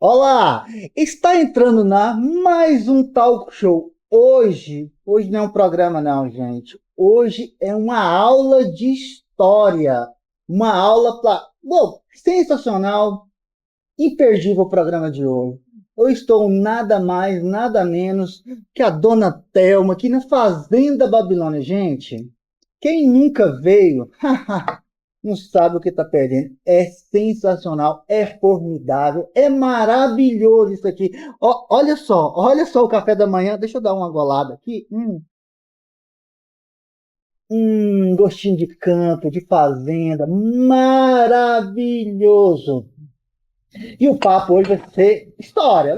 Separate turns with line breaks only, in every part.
Olá, está entrando na mais um talk show. Hoje não é um programa não, gente. Hoje é uma aula de história. Uma aula sensacional, imperdível o programa de hoje. Eu estou nada mais, nada menos que a Dona Thelma aqui na Fazenda Babilônia. Gente, quem nunca veio, não sabe o que está perdendo. É sensacional, é formidável, é maravilhoso isso aqui. Olha só o café da manhã. Deixa eu dar uma golada aqui. Gostinho de campo, de fazenda, maravilhoso. E o papo hoje vai ser história.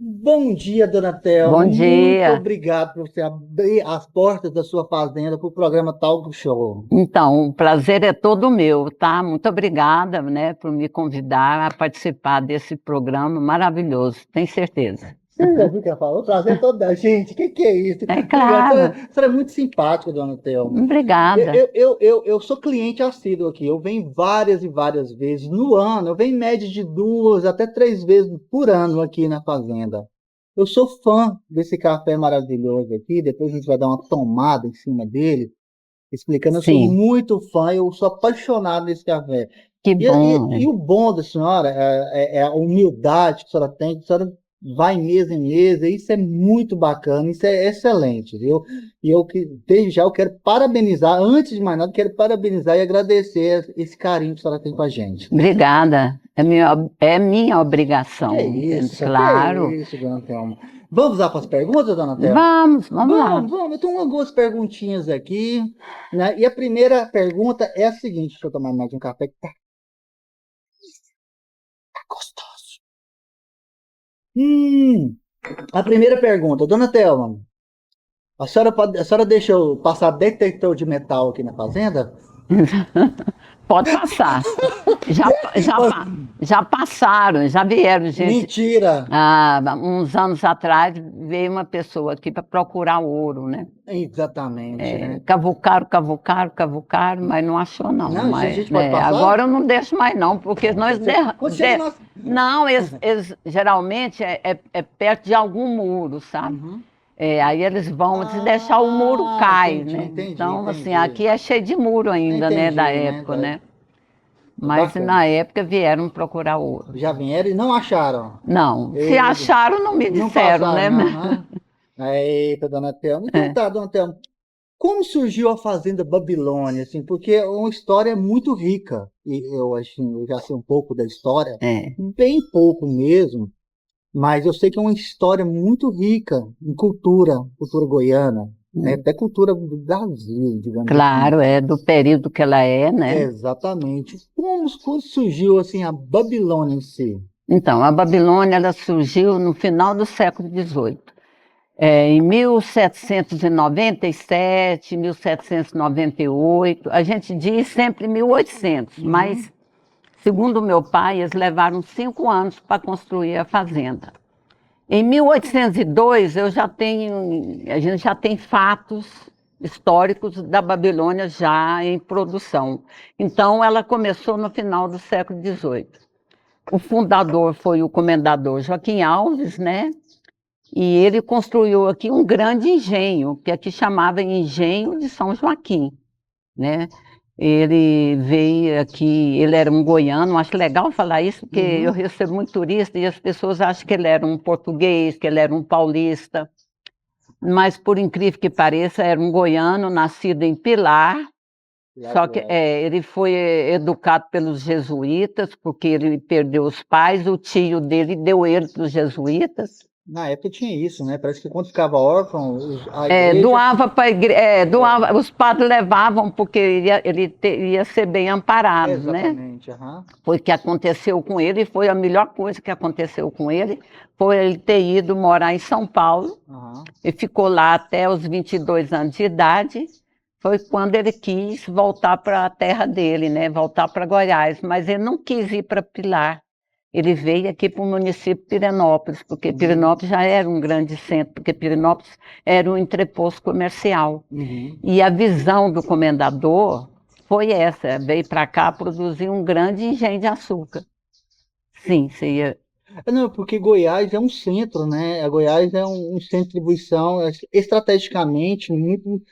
Bom dia, Dona Thelma.
Bom
Muito
dia.
obrigado por você abrir as portas da sua fazenda para o programa Talk Show.
Então, o prazer é todo meu, tá? Muito obrigada, né, por me convidar a participar desse programa maravilhoso, tenho certeza.
Você já viu que ela falou? O prazer é todo da gente. Que é isso?
É
Obrigado.
claro.
Você é muito simpática, Dona Thelma.
Obrigada.
Eu sou cliente assíduo aqui. Eu venho várias e várias vezes no ano. Eu venho em média de 2 até 3 vezes por ano aqui na fazenda. Eu sou fã desse café maravilhoso aqui. Depois a gente vai dar uma tomada em cima dele, explicando. Eu sou
Sim,
muito fã, eu sou apaixonado nesse café.
que bom.
E o bom da senhora é a humildade que a senhora tem, que a senhora vai mesa em mesa, isso é muito bacana, isso é excelente, viu? E eu que desde já eu quero parabenizar, antes de mais nada, quero parabenizar e agradecer esse carinho que a senhora tem com a gente.
Obrigada. É minha obrigação.
Que é
Claro.
isso, Dona Thelma. Vamos lá para as perguntas, Dona Thelma?
Vamos lá.
Vamos. Eu tenho algumas perguntinhas aqui, né? E a primeira pergunta é a seguinte, deixa eu tomar mais um café que tá gostoso. A primeira pergunta, Dona Thelma, a senhora deixa eu passar detector de metal aqui na fazenda?
Pode passar. Já, já passaram, já vieram, gente.
Mentira!
Uns anos atrás veio uma pessoa aqui para procurar ouro, né?
Exatamente, né?
Cavucaram, mas não achou não.
Não, a
Mas,
gente pode passar?
agora eu não deixo mais não, porque nós
Quando chega nós...
não, eles geralmente é perto de algum muro, sabe?
Uhum.
Aí eles vão, se deixar o muro cai, né? Então, assim, aqui é cheio de muro ainda, né, da época, né? Mas
Bacana.
na época vieram procurar ouro.
Já vieram e não acharam?
Não, se
Eita.
acharam, não me
Não
disseram,
passaram,
né?
não, né? Eita, Dona Thelma. Então tá, Dona Thelma. Como surgiu a Fazenda Babilônia, assim? Porque é uma história muito rica. E eu já sei um pouco da história,
É.
bem pouco mesmo, mas eu sei que é uma história muito rica em cultura goiana, né? Até cultura do Brasil, digamos assim.
Claro, é do período que ela é, né?
Exatamente. Como surgiu assim a Babilônia em si?
Então, a Babilônia ela surgiu no final do século XVIII. Em 1797, 1798, a gente diz sempre 1800, mas, segundo meu pai, eles levaram 5 anos para construir a fazenda. Em 1802, a gente já tem fatos históricos da Babilônia já em produção. Então, ela começou no final do século XVIII. O fundador foi o comendador Joaquim Alves, né? E ele construiu aqui um grande engenho, que aqui chamava Engenho de São Joaquim, né? Ele veio aqui, ele era um goiano, acho legal falar isso, porque eu recebo muito turista e as pessoas acham que ele era um português, que ele era um paulista. Mas, por incrível que pareça, era um goiano, nascido em Pilar, só que ele foi educado pelos jesuítas, porque ele perdeu os pais, o tio dele deu ele para os jesuítas.
Na época tinha isso, né? Parece que quando ficava órfão, a igreja...
Doava para a igreja, os padres levavam, porque ele ia ser bem amparado, né?
Exatamente, aham.
Foi o que aconteceu com ele, foi a melhor coisa que aconteceu com ele, foi ele ter ido morar em São Paulo, e ficou lá até os 22 anos de idade, foi quando ele quis voltar para a terra dele, né? Voltar para Goiás, mas ele não quis ir para Pilar. Ele veio aqui para o município de Pirenópolis, porque Pirenópolis já era um grande centro, porque Pirenópolis era um entreposto comercial. E a visão do comendador foi essa, veio para cá produzir um grande engenho de açúcar. Sim,
Não, porque Goiás é um centro, né? A Goiás é um centro de distribuição estrategicamente muito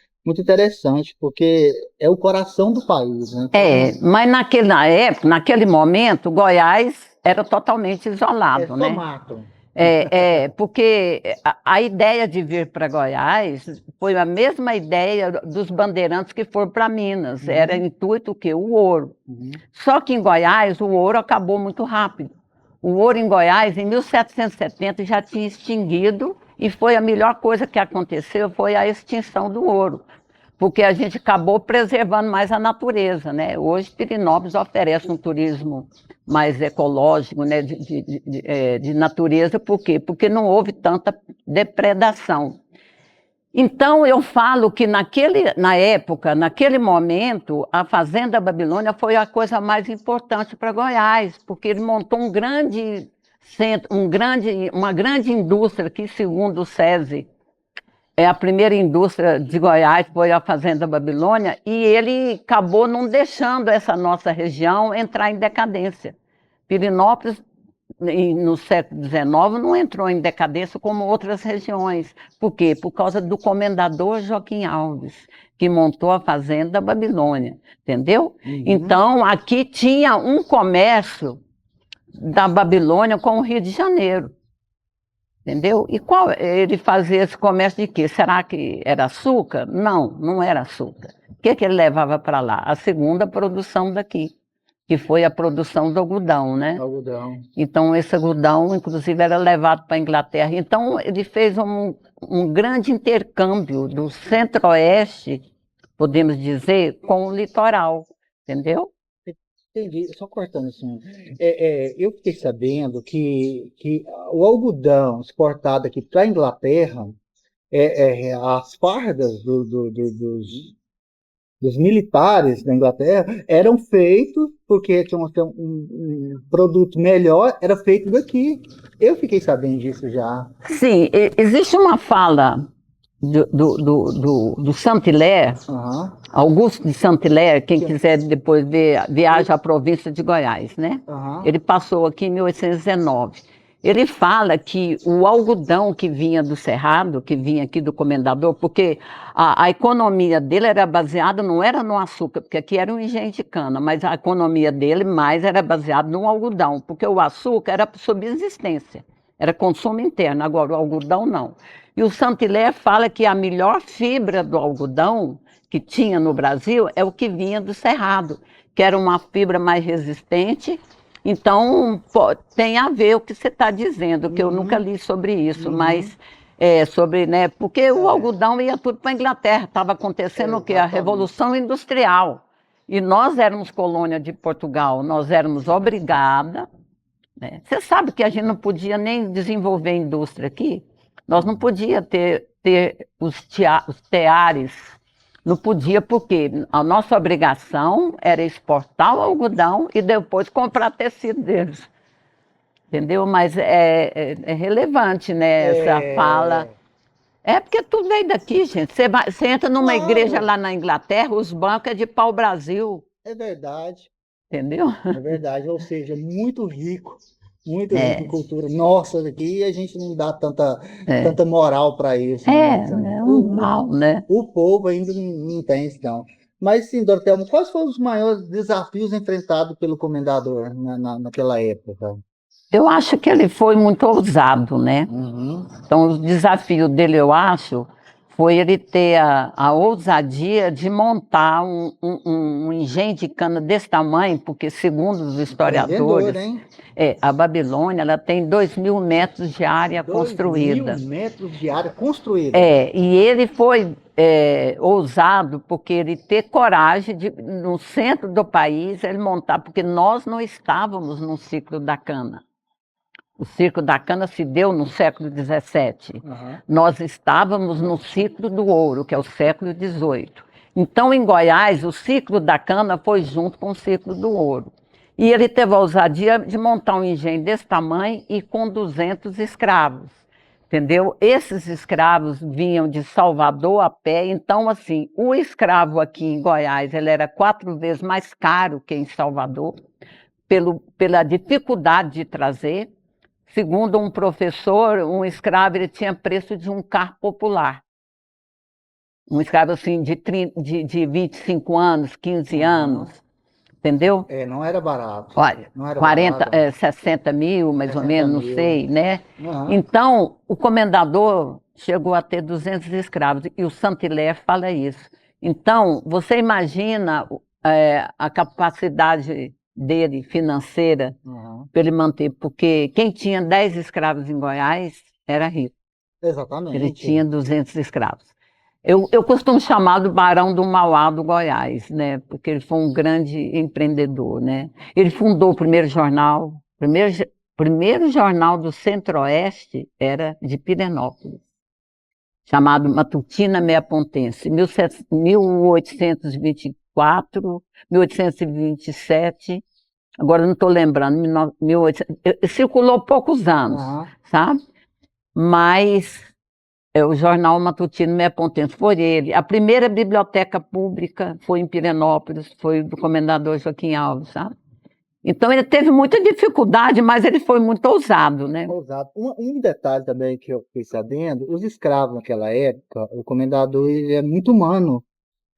interessante, porque é o coração do país, né? Então,
Mas na época, naquele momento, Goiás era totalmente
é
isolado,
só
né?
mato.
Porque a ideia de vir para Goiás foi a mesma ideia dos bandeirantes que foram para Minas. Era
Uhum,
intuito o quê? O ouro.
uhum,
Só que em Goiás o ouro acabou muito rápido. O ouro em Goiás, em 1770, já tinha extinguido e foi a melhor coisa que aconteceu, foi a extinção do ouro. Porque a gente acabou preservando mais a natureza, né? Hoje, Pirenópolis oferece um turismo mais ecológico, né? De natureza, por quê? Porque não houve tanta depredação. Então, eu falo que na época, naquele momento, a Fazenda Babilônia foi a coisa mais importante para Goiás, porque ele montou um grande centro, uma grande indústria que, segundo o SESI, é a primeira indústria de Goiás, foi a Fazenda Babilônia, e ele acabou não deixando essa nossa região entrar em decadência. Pirenópolis, no século XIX, não entrou em decadência como outras regiões. Por quê? Por causa do comendador Joaquim Alves, que montou a Fazenda Babilônia, entendeu?
uhum.
Então, aqui tinha um comércio da Babilônia com o Rio de Janeiro. Entendeu? E qual ele fazia esse comércio de quê? Será que era açúcar? Não, não era açúcar. O que, que ele levava para lá? A segunda produção daqui, que foi a produção do algodão, né?
Algodão.
Então, esse algodão, inclusive, era levado para a Inglaterra. Então, ele fez um grande intercâmbio do centro-oeste, podemos dizer, com o litoral, entendeu?
Entendi, só cortando assim. Eu fiquei sabendo que o algodão exportado aqui para a Inglaterra, as fardas dos militares da Inglaterra eram feitos porque tinha um produto melhor, era feito daqui. Eu fiquei sabendo disso já.
Sim, existe uma fala do Saint-Hilaire,
Aham,
Augusto de Saint-Hilaire, quem
que-
quiser depois ver, viaja à província de Goiás, né?
aham,
Ele passou aqui em 1819. Ele fala que o algodão que vinha do Cerrado, que vinha aqui do Comendador, porque a economia dele era baseada, não era no açúcar, porque aqui era um engenho de cana, mas a economia dele mais era baseada no algodão, porque o açúcar era subsistência, era consumo interno, agora o algodão não. E o Saint-Hilaire fala que a melhor fibra do algodão que tinha no Brasil é o que vinha do Cerrado, que era uma fibra mais resistente. Então, tem a ver o que você está dizendo, que eu nunca
uhum,
li sobre isso,
uhum,
mas sobre, né? Porque o
é,
algodão ia tudo para a Inglaterra, estava acontecendo o quê? A
exatamente.
Revolução Industrial. E nós éramos colônia de Portugal, nós éramos obrigadas, né? Você sabe que a gente não podia nem desenvolver indústria aqui? Nós não podia ter os teares, não podia, porque a nossa obrigação era exportar o algodão e depois comprar tecido deles. Entendeu? Mas é relevante, né, essa fala.
É,
É porque tudo veio daqui, gente. Você entra numa igreja
claro,
lá na Inglaterra, os bancos é de pau-brasil,
é verdade.
entendeu?
É verdade, ou seja, muito rico em
É,
cultura. Nossa, daqui a gente não dá
é.
tanta moral para isso, né, Marcelo?
É um mal, né?
O povo ainda não tem isso, não. Mas sim, Dorothelma, quais foram os maiores desafios enfrentados pelo comendador naquela época?
Eu acho que ele foi muito ousado, né?
Uhum.
Então, o desafio dele, eu acho, foi ele ter a ousadia de montar um engenho de cana desse tamanho, porque, segundo os
Empreendedor,
historiadores,
hein?
a Babilônia ela tem 2.000 metros de área
2.000
construída.
metros de área construída.
E ele foi ousado porque ele ter coragem de, no centro do país, ele montar, porque nós não estávamos no ciclo da cana. O ciclo da cana se deu no século XVII.
Aham.
Nós estávamos no ciclo do ouro, que é o século XVIII. Então, em Goiás, o ciclo da cana foi junto com o ciclo do ouro. E ele teve a ousadia de montar um engenho desse tamanho e com 200 escravos. Entendeu? Esses escravos vinham de Salvador a pé. Então, assim, o escravo aqui em Goiás, ele era 4 vezes mais caro que em Salvador, pela dificuldade de trazer. segundo um professor, um escravo ele tinha preço de um carro popular. Um escravo assim de 25 anos, 15 anos, entendeu?
Não era barato.
Olha,
Não era
40,
barato.
60 mil, mais ou
60
menos, não
mil.
sei, né?
Aham.
Então, o comendador chegou a ter 200 escravos, e o Saint-Hilaire fala isso. Então, você imagina a capacidade dele financeira
Aham.
para ele manter, porque quem tinha 10 escravos em Goiás era rico. Ele
Exatamente.
tinha 200 escravos. Eu costumo chamar do Barão do Mauá do Goiás, né? Porque ele foi um grande empreendedor, né? Ele fundou o primeiro jornal, primeiro jornal do Centro-Oeste era de Pirenópolis, chamado Matutina Meia-Pontense, 1824, 1827, agora não estou lembrando, 1800, circulou poucos anos,
Aham.
sabe? Mas o jornal matutino Meia-Pontense foi ele. A primeira biblioteca pública foi em Pirenópolis, foi do comendador Joaquim Alves, sabe? Então ele teve muita dificuldade, mas ele foi muito ousado, né?
Exato. Um detalhe também que eu fiquei sabendo, os escravos naquela época, o comendador ele é muito humano.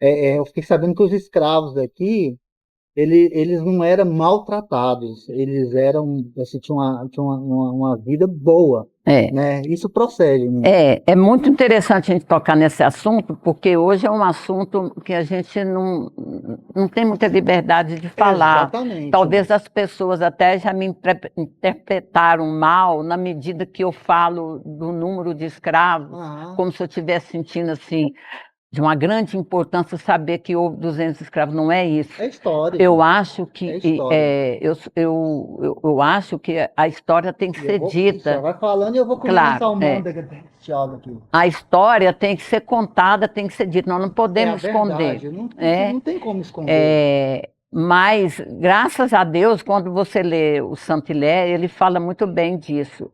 Eu fiquei sabendo que os escravos daqui, eles não eram maltratados, eles eram, assim, tinham uma vida boa,
É.
né? Isso procede, né?
É muito interessante a gente tocar nesse assunto, porque hoje é um assunto que a gente não tem muita liberdade de falar.
Exatamente.
Talvez as pessoas até já me interpretaram mal na medida que eu falo do número de escravos,
Aham.
como se eu estivesse sentindo assim, de uma grande importância saber que houve 200 escravos. Não é isso.
É história.
Eu acho
É
que
história.
eu acho que a história tem que ser
Você
dita.
vai falando e eu vou comendo
Claro,
salmão deliciosa aqui.
A história tem que ser contada, tem que ser dita. Nós não
É a
podemos esconder.
verdade, não
É,
tem como esconder.
mas, graças a Deus, quando você lê o Saint-Hilaire, ele fala muito bem disso.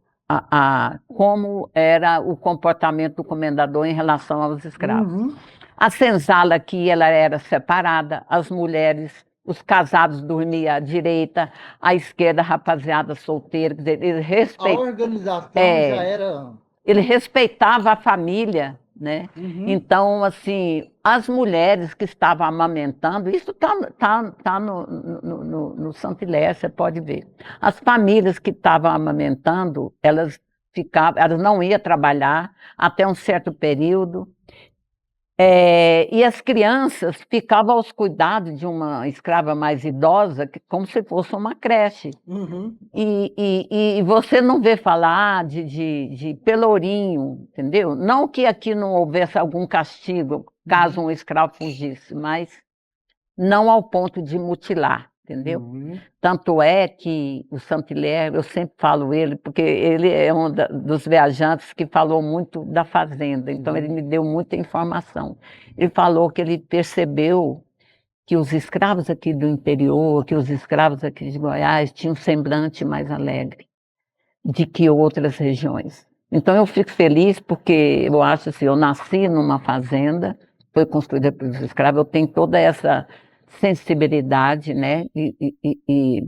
Como era o comportamento do comendador em relação aos escravos.
Uhum.
A senzala aqui, ela era separada, as mulheres, os casados dormiam à direita, à esquerda, a rapaziada solteira. Quer dizer,
A organização já era.
ele respeitava a família, né?
Uhum.
Então, assim, as mulheres que estavam amamentando, isso tá no Saint-Hilaire, você pode ver. As famílias que estavam amamentando, elas não iam trabalhar até um certo período. E as crianças ficavam aos cuidados de uma escrava mais idosa, como se fosse uma creche.
Uhum.
E você não vê falar de pelourinho, entendeu? Não que aqui não houvesse algum castigo caso um escravo fugisse, mas não ao ponto de mutilar, entendeu?
Uhum.
Tanto é que o Saint-Hilaire, eu sempre falo ele, porque ele é um dos viajantes que falou muito da fazenda, então ele me deu muita informação. Ele falou que ele percebeu que os escravos aqui do interior, que os escravos aqui de Goiás tinham um semblante mais alegre de que outras regiões. Então eu fico feliz porque eu acho assim, eu nasci numa fazenda, foi construída pelos escravos, eu tenho toda essa sensibilidade, né, e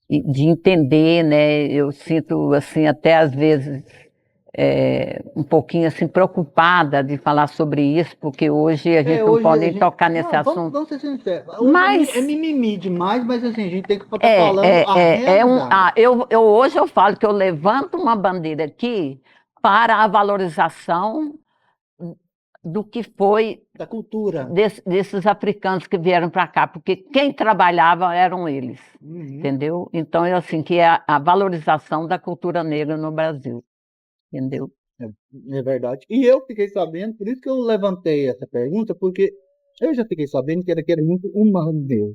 de entender, né, eu sinto assim até às vezes um pouquinho assim preocupada de falar sobre isso, porque hoje a gente não
Hoje
pode
a
nem
gente.
tocar nesse
Não,
assunto.
vamos ser sinceros. Hoje
Mas
é mimimi demais, mas assim, a gente tem que estar falando a realidade.
hoje eu falo que eu levanto uma bandeira aqui para a valorização do que foi
Da cultura.
desses africanos que vieram para cá, porque quem trabalhava eram eles,
Uhum.
entendeu? Então, é assim, que é a valorização da cultura negra no Brasil, entendeu?
É verdade. E eu fiquei sabendo, por isso que eu levantei essa pergunta, porque eu já fiquei sabendo que era muito humano Deus.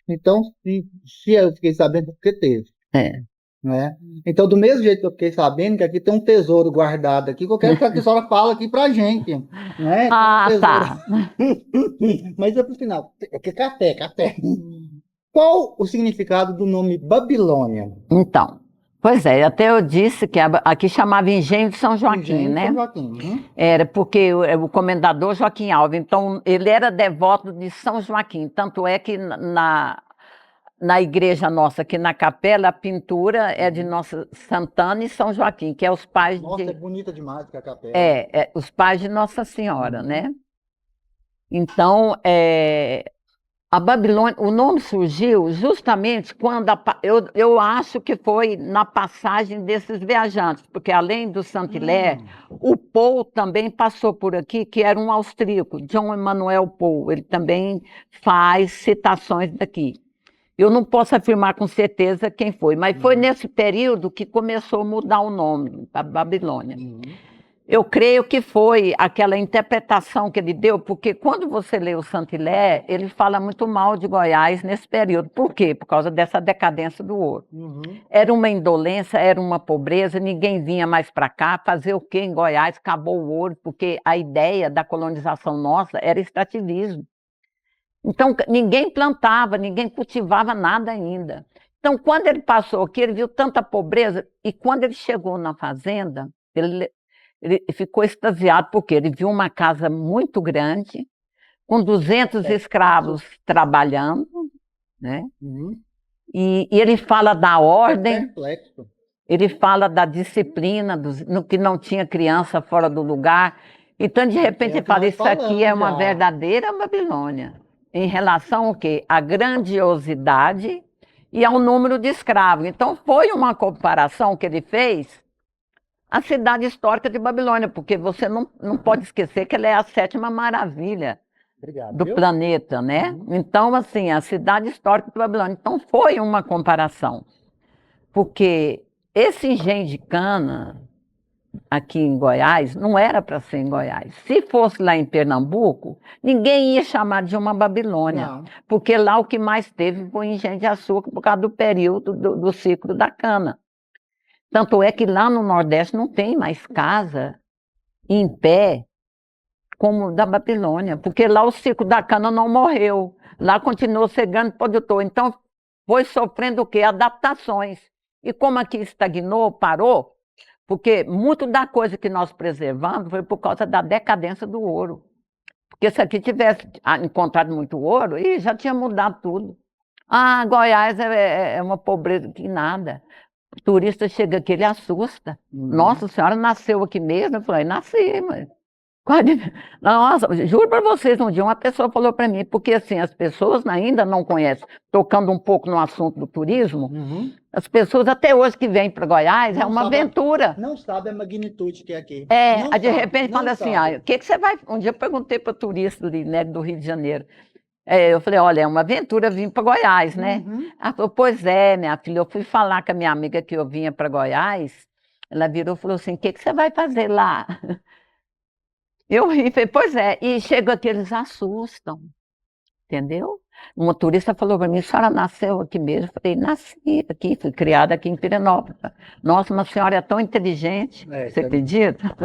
Então, se eu fiquei sabendo, porque teve. Né? Então, do mesmo jeito que eu fiquei sabendo que aqui tem um tesouro guardado aqui, que eu quero que a senhora fale aqui pra gente. Né?
Tá.
Mas é pro final. Café. Qual o significado do nome Babilônia?
Então, pois é, até eu disse que aqui chamava Engenho de São Joaquim,
Engenho de
né?
São Joaquim. Uhum.
Era porque o comendador Joaquim Alves, então ele era devoto de São Joaquim, tanto é que na igreja nossa, aqui na capela, a pintura é de Nossa Santana e São Joaquim, que é os pais
Nossa, é
de...
bonita demais a capela.
os pais de Nossa Senhora,
Uhum.
né? Então, a Babilônia, o nome surgiu justamente quando eu acho que foi na passagem desses viajantes, porque além do Saint-Hilaire, o Paul também passou por aqui, que era um austríaco, John Emanuel Paul, ele também faz citações daqui. Eu não posso afirmar com certeza quem foi, mas foi nesse período que começou a mudar o nome, a Babilônia. Eu creio que foi aquela interpretação que ele deu, porque quando você lê o Saint-Hilaire, ele fala muito mal de Goiás nesse período. Por quê? Por causa dessa decadência do ouro. Era uma indolência, era uma pobreza, ninguém vinha mais para cá. Fazer o quê em Goiás? Acabou o ouro, porque a ideia da colonização nossa era extrativismo. Então, ninguém plantava, ninguém cultivava nada ainda. Então, quando ele passou aqui, ele viu tanta pobreza, e quando ele chegou na fazenda, ele ficou extasiado, porque ele viu uma casa muito grande, com 200 escravos trabalhando, né? E ele fala da ordem, ele fala da disciplina, no que não tinha criança fora do lugar. Então, de repente, ele fala, isso aqui é uma verdadeira Babilônia. Em relação ao quê? À grandiosidade e ao número de escravos. Então, foi uma comparação que ele fez à cidade histórica de Babilônia, porque você não pode esquecer que ela é a 7ª maravilha do planeta, né? Então, assim, a cidade histórica de Babilônia. Então, foi uma comparação. Porque esse engenho de cana aqui em Goiás não era para ser em Goiás. Se fosse lá em Pernambuco, ninguém ia chamar de uma Babilônia, porque lá o que mais teve foi engenho de açúcar por causa do período do ciclo da cana. Tanto é que lá no Nordeste não tem mais casa em pé como da Babilônia, porque lá o ciclo da cana não morreu. Lá continuou ser grande produtor. Então, foi sofrendo o quê? Adaptações. E como aqui estagnou, parou, porque muito da coisa que nós preservamos foi por causa da decadência do ouro. Porque se aqui tivesse encontrado muito ouro, já tinha mudado tudo. Ah, Goiás é uma pobreza que nada. O turista chega aqui, ele assusta. Nossa, a senhora nasceu aqui mesmo? Eu falei, nasci, mas... Nossa, juro para vocês, um dia uma pessoa falou para mim, porque assim, as pessoas ainda não conhecem, tocando um pouco no assunto do turismo, as pessoas até hoje que vêm para Goiás, é uma aventura.
Não sabe a magnitude que é aqui.
De repente fala assim, o que você vai... Um dia eu perguntei para turista ali, né, do Rio de Janeiro, eu falei, olha, é uma aventura vir para Goiás, né? Ela falou, pois é, minha filha, eu fui falar com a minha amiga que eu vinha para Goiás, ela virou e falou assim, o que você vai fazer lá? Eu ri, falei, pois é, e chega aqui, eles assustam, entendeu? O motorista falou para mim, a senhora nasceu aqui mesmo? Eu falei, nasci aqui, fui criada aqui em Pirenópolis. Nossa, mas a senhora é tão inteligente, você acredita?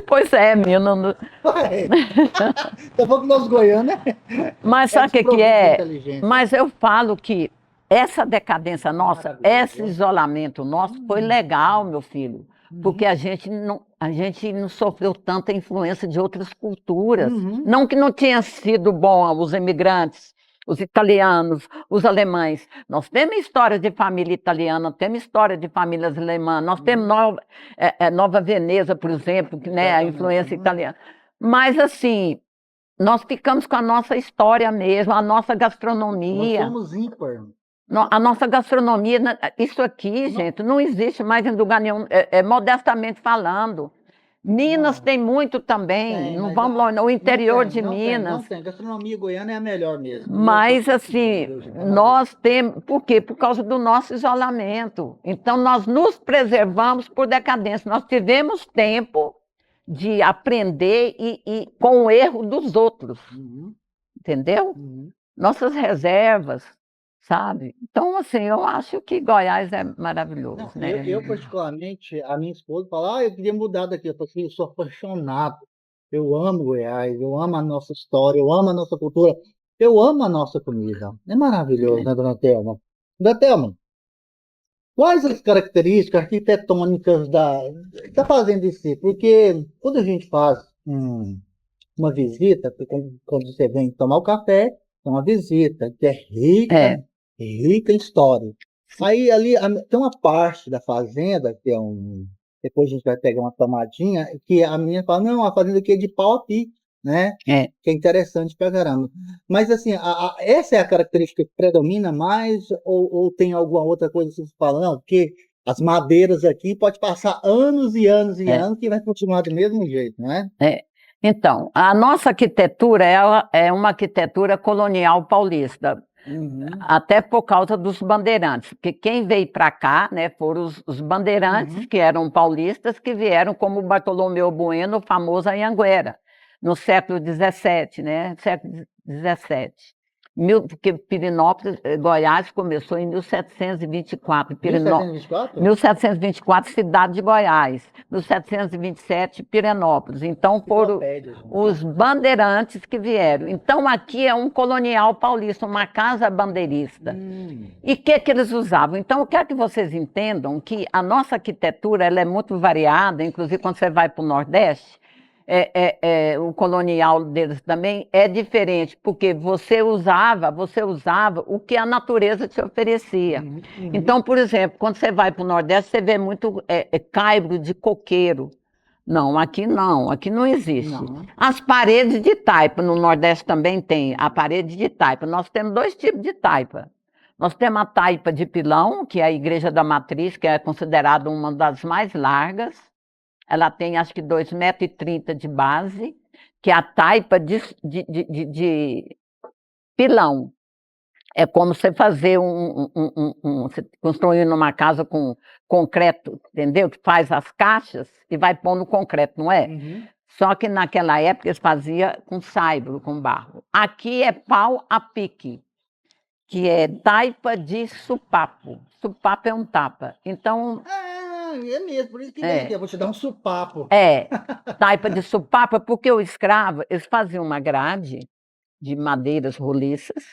Pois é, menina.
Você falou que nós goianos, né?
Mas sabe o que é? Mas eu falo que essa decadência nossa, esse isolamento nosso foi legal, meu filho. Porque a gente não sofreu tanta influência de outras culturas. Não que não tenha sido bom os imigrantes, os italianos, os alemães. Nós temos história de família italiana, temos história de famílias alemãs, nós temos Nova Veneza, por exemplo, que, né, a influência italiana. Mas, assim, nós ficamos com a nossa história mesmo, a nossa gastronomia.
Nós somos ímpar.
A nossa gastronomia, isso aqui, gente, não existe mais em lugar nenhum, modestamente falando. Minas tem muito também, não vamos lá, o interior de Minas.
Não tem, gastronomia goiana é a melhor mesmo.
Mas, assim, nós temos, por quê? Por causa do nosso isolamento. Então, nós nos preservamos por decadência. Nós tivemos tempo de aprender com o erro dos outros, entendeu? Nossas reservas, sabe? Então, assim, eu acho que Goiás é maravilhoso,
Não,
né?
eu, particularmente, a minha esposa fala, eu queria mudar daqui. Eu falei assim, eu sou apaixonado. Eu amo Goiás, eu amo a nossa história, eu amo a nossa cultura, eu amo a nossa comida. É maravilhoso, né, dona Thelma? Dona Thelma, quais as características arquitetônicas da fazenda em si? Porque quando a gente faz uma visita, quando você vem tomar o café, é uma visita que é rica rica em história. Aí ali tem uma parte da fazenda, que é depois a gente vai pegar uma tomadinha, que a menina fala, não, a fazenda aqui é de pau a pique, né?
É.
Que é interessante pra caramba. Mas assim, essa é a característica que predomina mais, ou tem alguma outra coisa que você fala, não, porque as madeiras aqui pode passar anos e anos e
É.
anos que vai continuar do mesmo jeito, não é?
É. Então, a nossa arquitetura ela é uma arquitetura colonial paulista,
Uhum,
até por causa dos bandeirantes, porque quem veio para cá, né, foram os bandeirantes,
uhum.
que eram paulistas, que vieram como Bartolomeu Bueno, o famoso Anhanguera, no século XVII, né, século XVII. Porque Pirenópolis, Goiás, começou em 1724.
1724?
1724, cidade de Goiás. 1727, Pirenópolis. Então foram
Enciclopédia, gente.
os bandeirantes que vieram. Então aqui é um colonial paulista, uma casa bandeirista. E o que eles usavam? Então eu quero que vocês entendam que a nossa arquitetura ela é muito variada, inclusive quando você vai para o Nordeste, o colonial deles também é diferente, porque você usava o que a natureza te oferecia. Então, por exemplo, quando você vai para o Nordeste, você vê muito caibro de coqueiro. Não, aqui não existe.
Não.
As paredes de taipa, no Nordeste também tem a parede de taipa. Nós temos dois tipos de taipa. Nós temos a taipa de pilão, que é a Igreja da Matriz, que é considerada uma das mais largas. Ela tem acho que 2,30 m de base, que é a taipa de pilão. É como você fazer você construindo uma casa com concreto, entendeu? Que faz as caixas e vai pôr no concreto, não é?
Uhum.
Só que naquela época eles faziam com saibro, com barro. Aqui é pau a pique, que é taipa de supapo. Supapo é um tapa. Então,
Ah, é mesmo, por isso que vem aqui,
é,
eu vou te dar um supapo.
é taipa de supapo, porque o escravo, eles faziam uma grade de madeiras roliças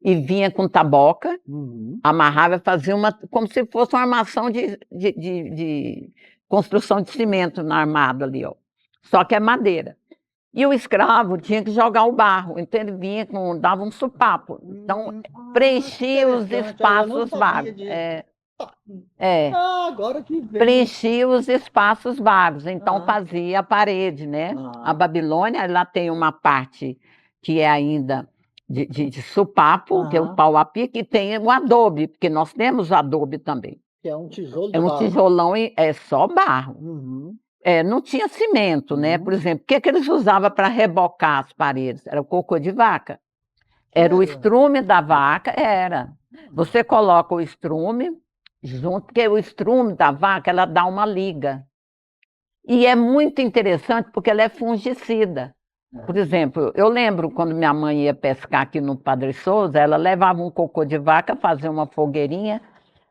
e vinha com taboca,
Uhum.
amarrava e fazia como se fosse uma armação de construção de cimento na armada ali, ó. Só que é madeira. E o escravo tinha que jogar o barro, então ele vinha dava um supapo. Então,
Que
preenchia os
interessante, aí eu não
espaços
sabia
vagos.
disso.
É,
Agora que veio.
preenchia os espaços vagos, então
Ah,
fazia a parede, né? A
ah,
Babilônia, ela tem uma parte que é ainda de supapo, que é o
ah,
pau a pique, e tem o adobe, porque nós temos adobe também.
que é um tijolo
É
de
um
barro.
tijolão e é só barro.
Uhum,
Não tinha cimento, né?
uhum.
Por exemplo, o que eles usavam para rebocar as paredes? Era o cocô de vaca. Era o
Sério?
estrume da vaca, era. Você coloca o estrume junto, porque o estrume da vaca, ela dá uma liga. E é muito interessante porque ela é fungicida. Por exemplo, eu lembro quando minha mãe ia pescar aqui no Padre Souza, ela levava um cocô de vaca, fazia uma fogueirinha,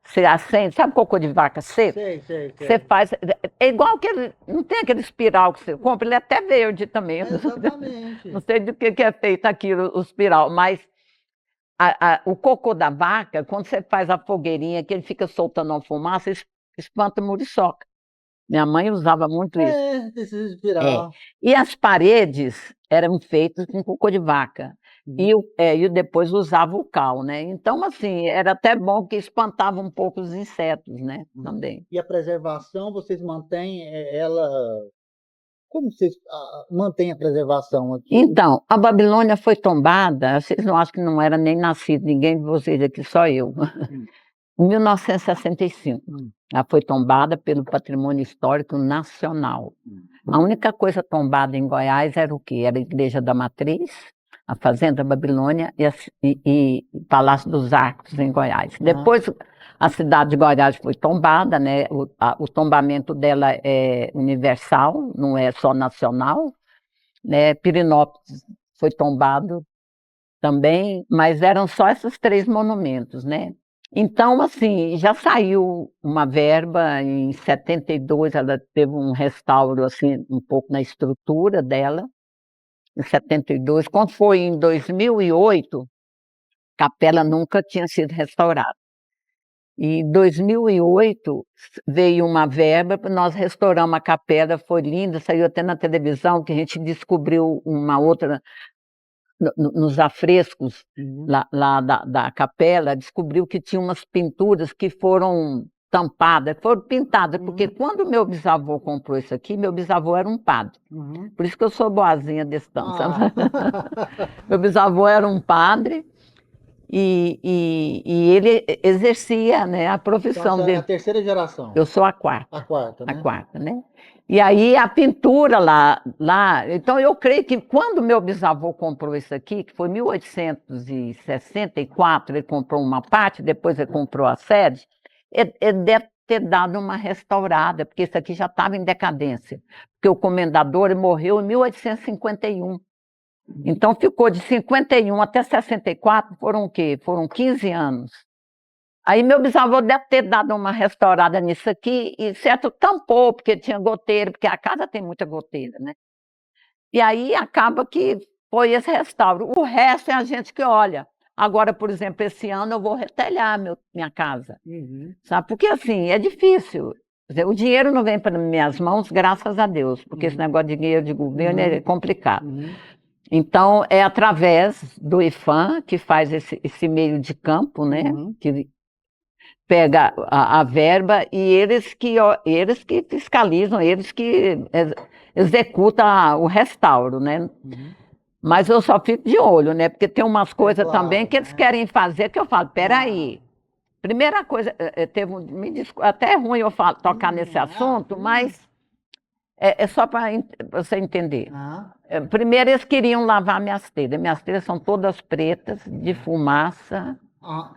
você acende, sabe cocô de vaca seco?
Sei, sei,
Você
sei.
faz, é igual aquele, não tem aquele espiral que você compra, ele é até verde também. Não
Exatamente.
sei do que é feito aquilo, o espiral, mas o cocô da vaca, quando você faz a fogueirinha, que ele fica soltando uma fumaça, espanta muriçoca. Minha mãe usava muito isso.
Precisa
É.
virar.
E as paredes eram feitas com cocô de vaca. E depois usava o cal, né? Então, assim, era até bom que espantava um pouco os insetos, né? Também.
E a preservação, vocês mantêm ela. Como vocês mantêm a preservação aqui?
Então, a Babilônia foi tombada, vocês não acham que não era nem nascido ninguém de vocês aqui, só eu.
Hum,
Em 1965.
hum,
Ela foi tombada pelo Patrimônio Histórico Nacional.
hum.
A única coisa tombada em Goiás era o quê? Era a Igreja da Matriz, a Fazenda Babilônia e Palácio dos Arcos, em Goiás.
Ah,
Depois, a cidade de Goiás foi tombada, né? O tombamento dela é universal, não é só nacional, né? Pirenópolis foi tombado também, mas eram só esses três monumentos, né? Então, assim, já saiu uma verba, em 72 ela teve um restauro, assim, um pouco na estrutura dela, em 72. Quando foi em 2008, a capela nunca tinha sido restaurada. E em 2008 veio uma verba, nós restauramos a capela, foi linda, saiu até na televisão, que a gente descobriu uma outra nos afrescos lá da capela, descobriu que tinha umas pinturas que foram tampadas, foram pintadas, porque quando meu bisavô comprou isso aqui, meu bisavô era um padre. Por isso que eu sou boazinha desse tanto. Meu bisavô era um padre e ele exercia, né, a profissão
Então, é
dele.
a terceira geração.
Eu sou a quarta.
A quarta, né?
A quarta, né? E aí a pintura lá, então eu creio que quando meu bisavô comprou isso aqui, que foi em 1864, ele comprou uma parte, depois ele comprou a sede, ele deve ter dado uma restaurada, porque isso aqui já estava em decadência, porque o comendador morreu em 1851. Então ficou de 51 até 64, foram o quê? Foram 15 anos. Aí meu bisavô deve ter dado uma restaurada nisso aqui, e certo, tampou, porque tinha goteira, porque a casa tem muita goteira, né? E aí acaba que foi esse restauro. O resto é a gente que olha. Agora, por exemplo, esse ano eu vou retelhar minha casa, sabe? Porque assim, é difícil. Quer dizer, o dinheiro não vem para minhas mãos, graças a Deus, porque esse negócio de dinheiro de governo é complicado. Então, é através do IPHAN, que faz esse meio de campo, né? Que pega a verba e eles que fiscalizam, eles que executam o restauro, né? Mas eu só fico de olho, né? Porque tem umas coisas também que eles querem fazer que eu falo, peraí. Primeira coisa, até é ruim eu tocar nesse assunto, mas é só para você entender. Primeiro eles queriam lavar minhas telhas são todas pretas, de fumaça,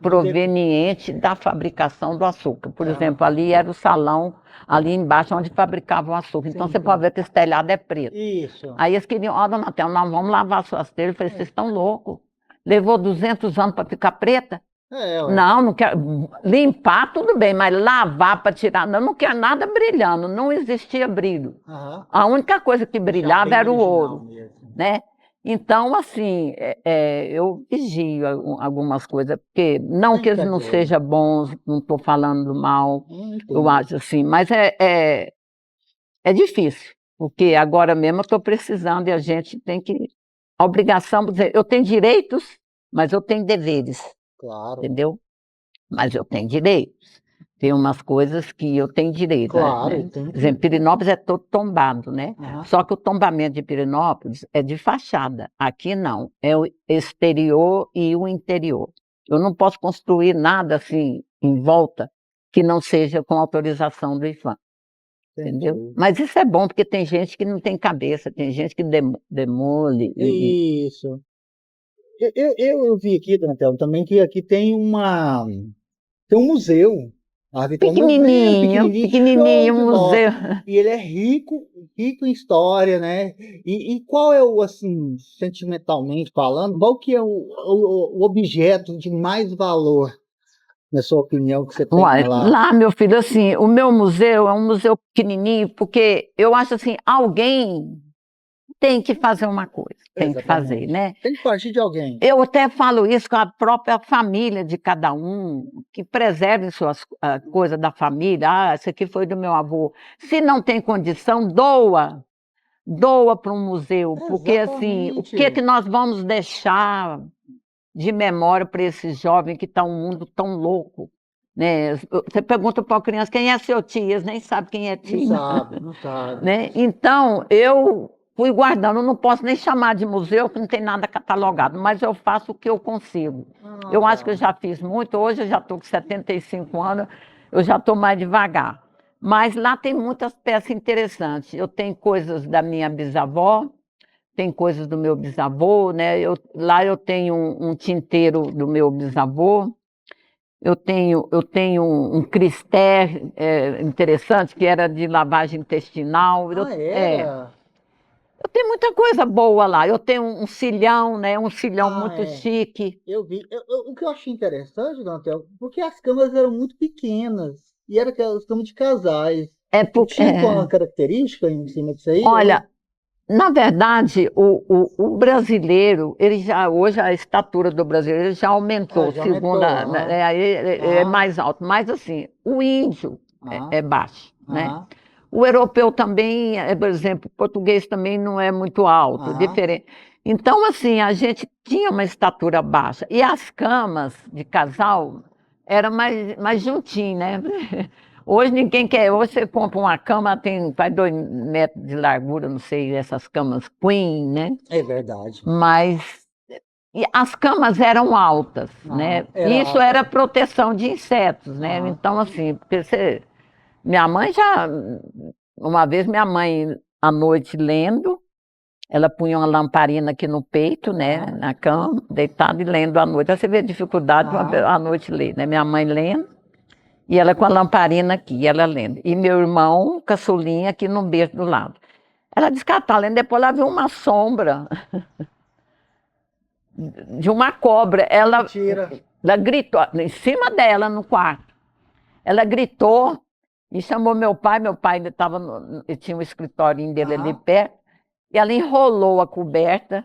proveniente da fabricação do açúcar. Por exemplo, ali era o salão, ali embaixo, onde fabricavam o açúcar. Então, você pode ver que esse telhado é preto.
Isso.
Aí eles queriam, dona Thelma, nós vamos lavar suas telhas. Eu falei, vocês estão loucos? Levou 200 anos para ficar preta? Não quero. Limpar, tudo bem, mas lavar para tirar, não quero nada brilhando, não existia brilho. A única coisa que brilhava era o ouro, né? Então, assim, eu vigio algumas coisas, porque não que eles não sejam bons, não estou falando mal, eu acho assim, mas é difícil, porque agora mesmo eu estou precisando e a gente tem que. A obrigação, eu tenho direitos, mas eu tenho deveres.
Claro.
Entendeu? Mas eu tenho direitos. Tem umas coisas que eu tenho direito.
Claro,
né? Por exemplo, Pirenópolis é todo tombado, né? Só que o tombamento de Pirenópolis é de fachada. Aqui não, é o exterior e o interior. Eu não posso construir nada assim em volta que não seja com autorização do IPHAN. Entendeu? Mas isso é bom, porque tem gente que não tem cabeça, tem gente que demole.
Isso. Eu vi aqui, dona Thelma, também que aqui tem um museu.
Pequenininho, um museu.
E ele é rico em história, né? E qual é assim, sentimentalmente falando, qual que é o objeto de mais valor, na sua opinião, que você tem lá?
Lá, meu filho, assim, o meu museu é um museu pequenininho, porque eu acho assim, alguém tem que fazer uma coisa, tem que fazer, né?
Tem que partir de alguém.
Eu até falo isso com a própria família de cada um, que preserve suas coisas da família. Isso aqui foi do meu avô. Se não tem condição, doa para um museu, porque assim, o que nós vamos deixar de memória para esses jovens que estão num mundo tão louco? Né? Você pergunta para a criança quem é seu tio, eles nem sabem quem é tio.
Não sabe.
Né? Então, eu fui guardando, eu não posso nem chamar de museu, porque não tem nada catalogado, mas eu faço o que eu consigo. Eu acho que eu já fiz muito, hoje eu já estou com 75 anos, eu já estou mais devagar. Mas lá tem muitas peças interessantes. Eu tenho coisas da minha bisavó, tem coisas do meu bisavô, né? Lá eu tenho um tinteiro do meu bisavô, eu tenho um cristé interessante, que era de lavagem intestinal. Eu tenho muita coisa boa lá. Eu tenho um cilhão, né? Um cilhão muito chique.
Eu vi. O que eu achei interessante, dona Thelma, porque as camas eram muito pequenas. E eram aquelas camas de casais. Tinha uma característica em cima disso aí?
Olha, na verdade, o brasileiro, hoje a estatura do brasileiro ele já aumentou, é mais alto. Mas assim, o índio é baixo, né? O europeu também, por exemplo, o português também não é muito alto, diferente. Então, assim, a gente tinha uma estatura baixa. E as camas de casal eram mais juntinhas, né? Hoje ninguém quer. Hoje você compra uma cama, faz 2 metros de largura, não sei, essas camas queen, né?
É verdade.
Mas as camas eram altas, né? Isso era proteção de insetos, né? Então, assim, porque minha mãe já. Uma vez minha mãe, à noite, lendo, ela punha uma lamparina aqui no peito, né? Na cama, deitada e lendo à noite. Aí você vê a dificuldade à noite ler, né? Minha mãe lendo, e ela com a lamparina aqui, ela lendo. E meu irmão, caçulinha, aqui no berço do lado. Ela disse que ela tá lendo, depois ela viu uma sombra de uma cobra. Ela gritou, em cima dela, no quarto. Ela gritou e chamou meu pai ainda estava, ele tinha um escritório dele ali perto, e ela enrolou a coberta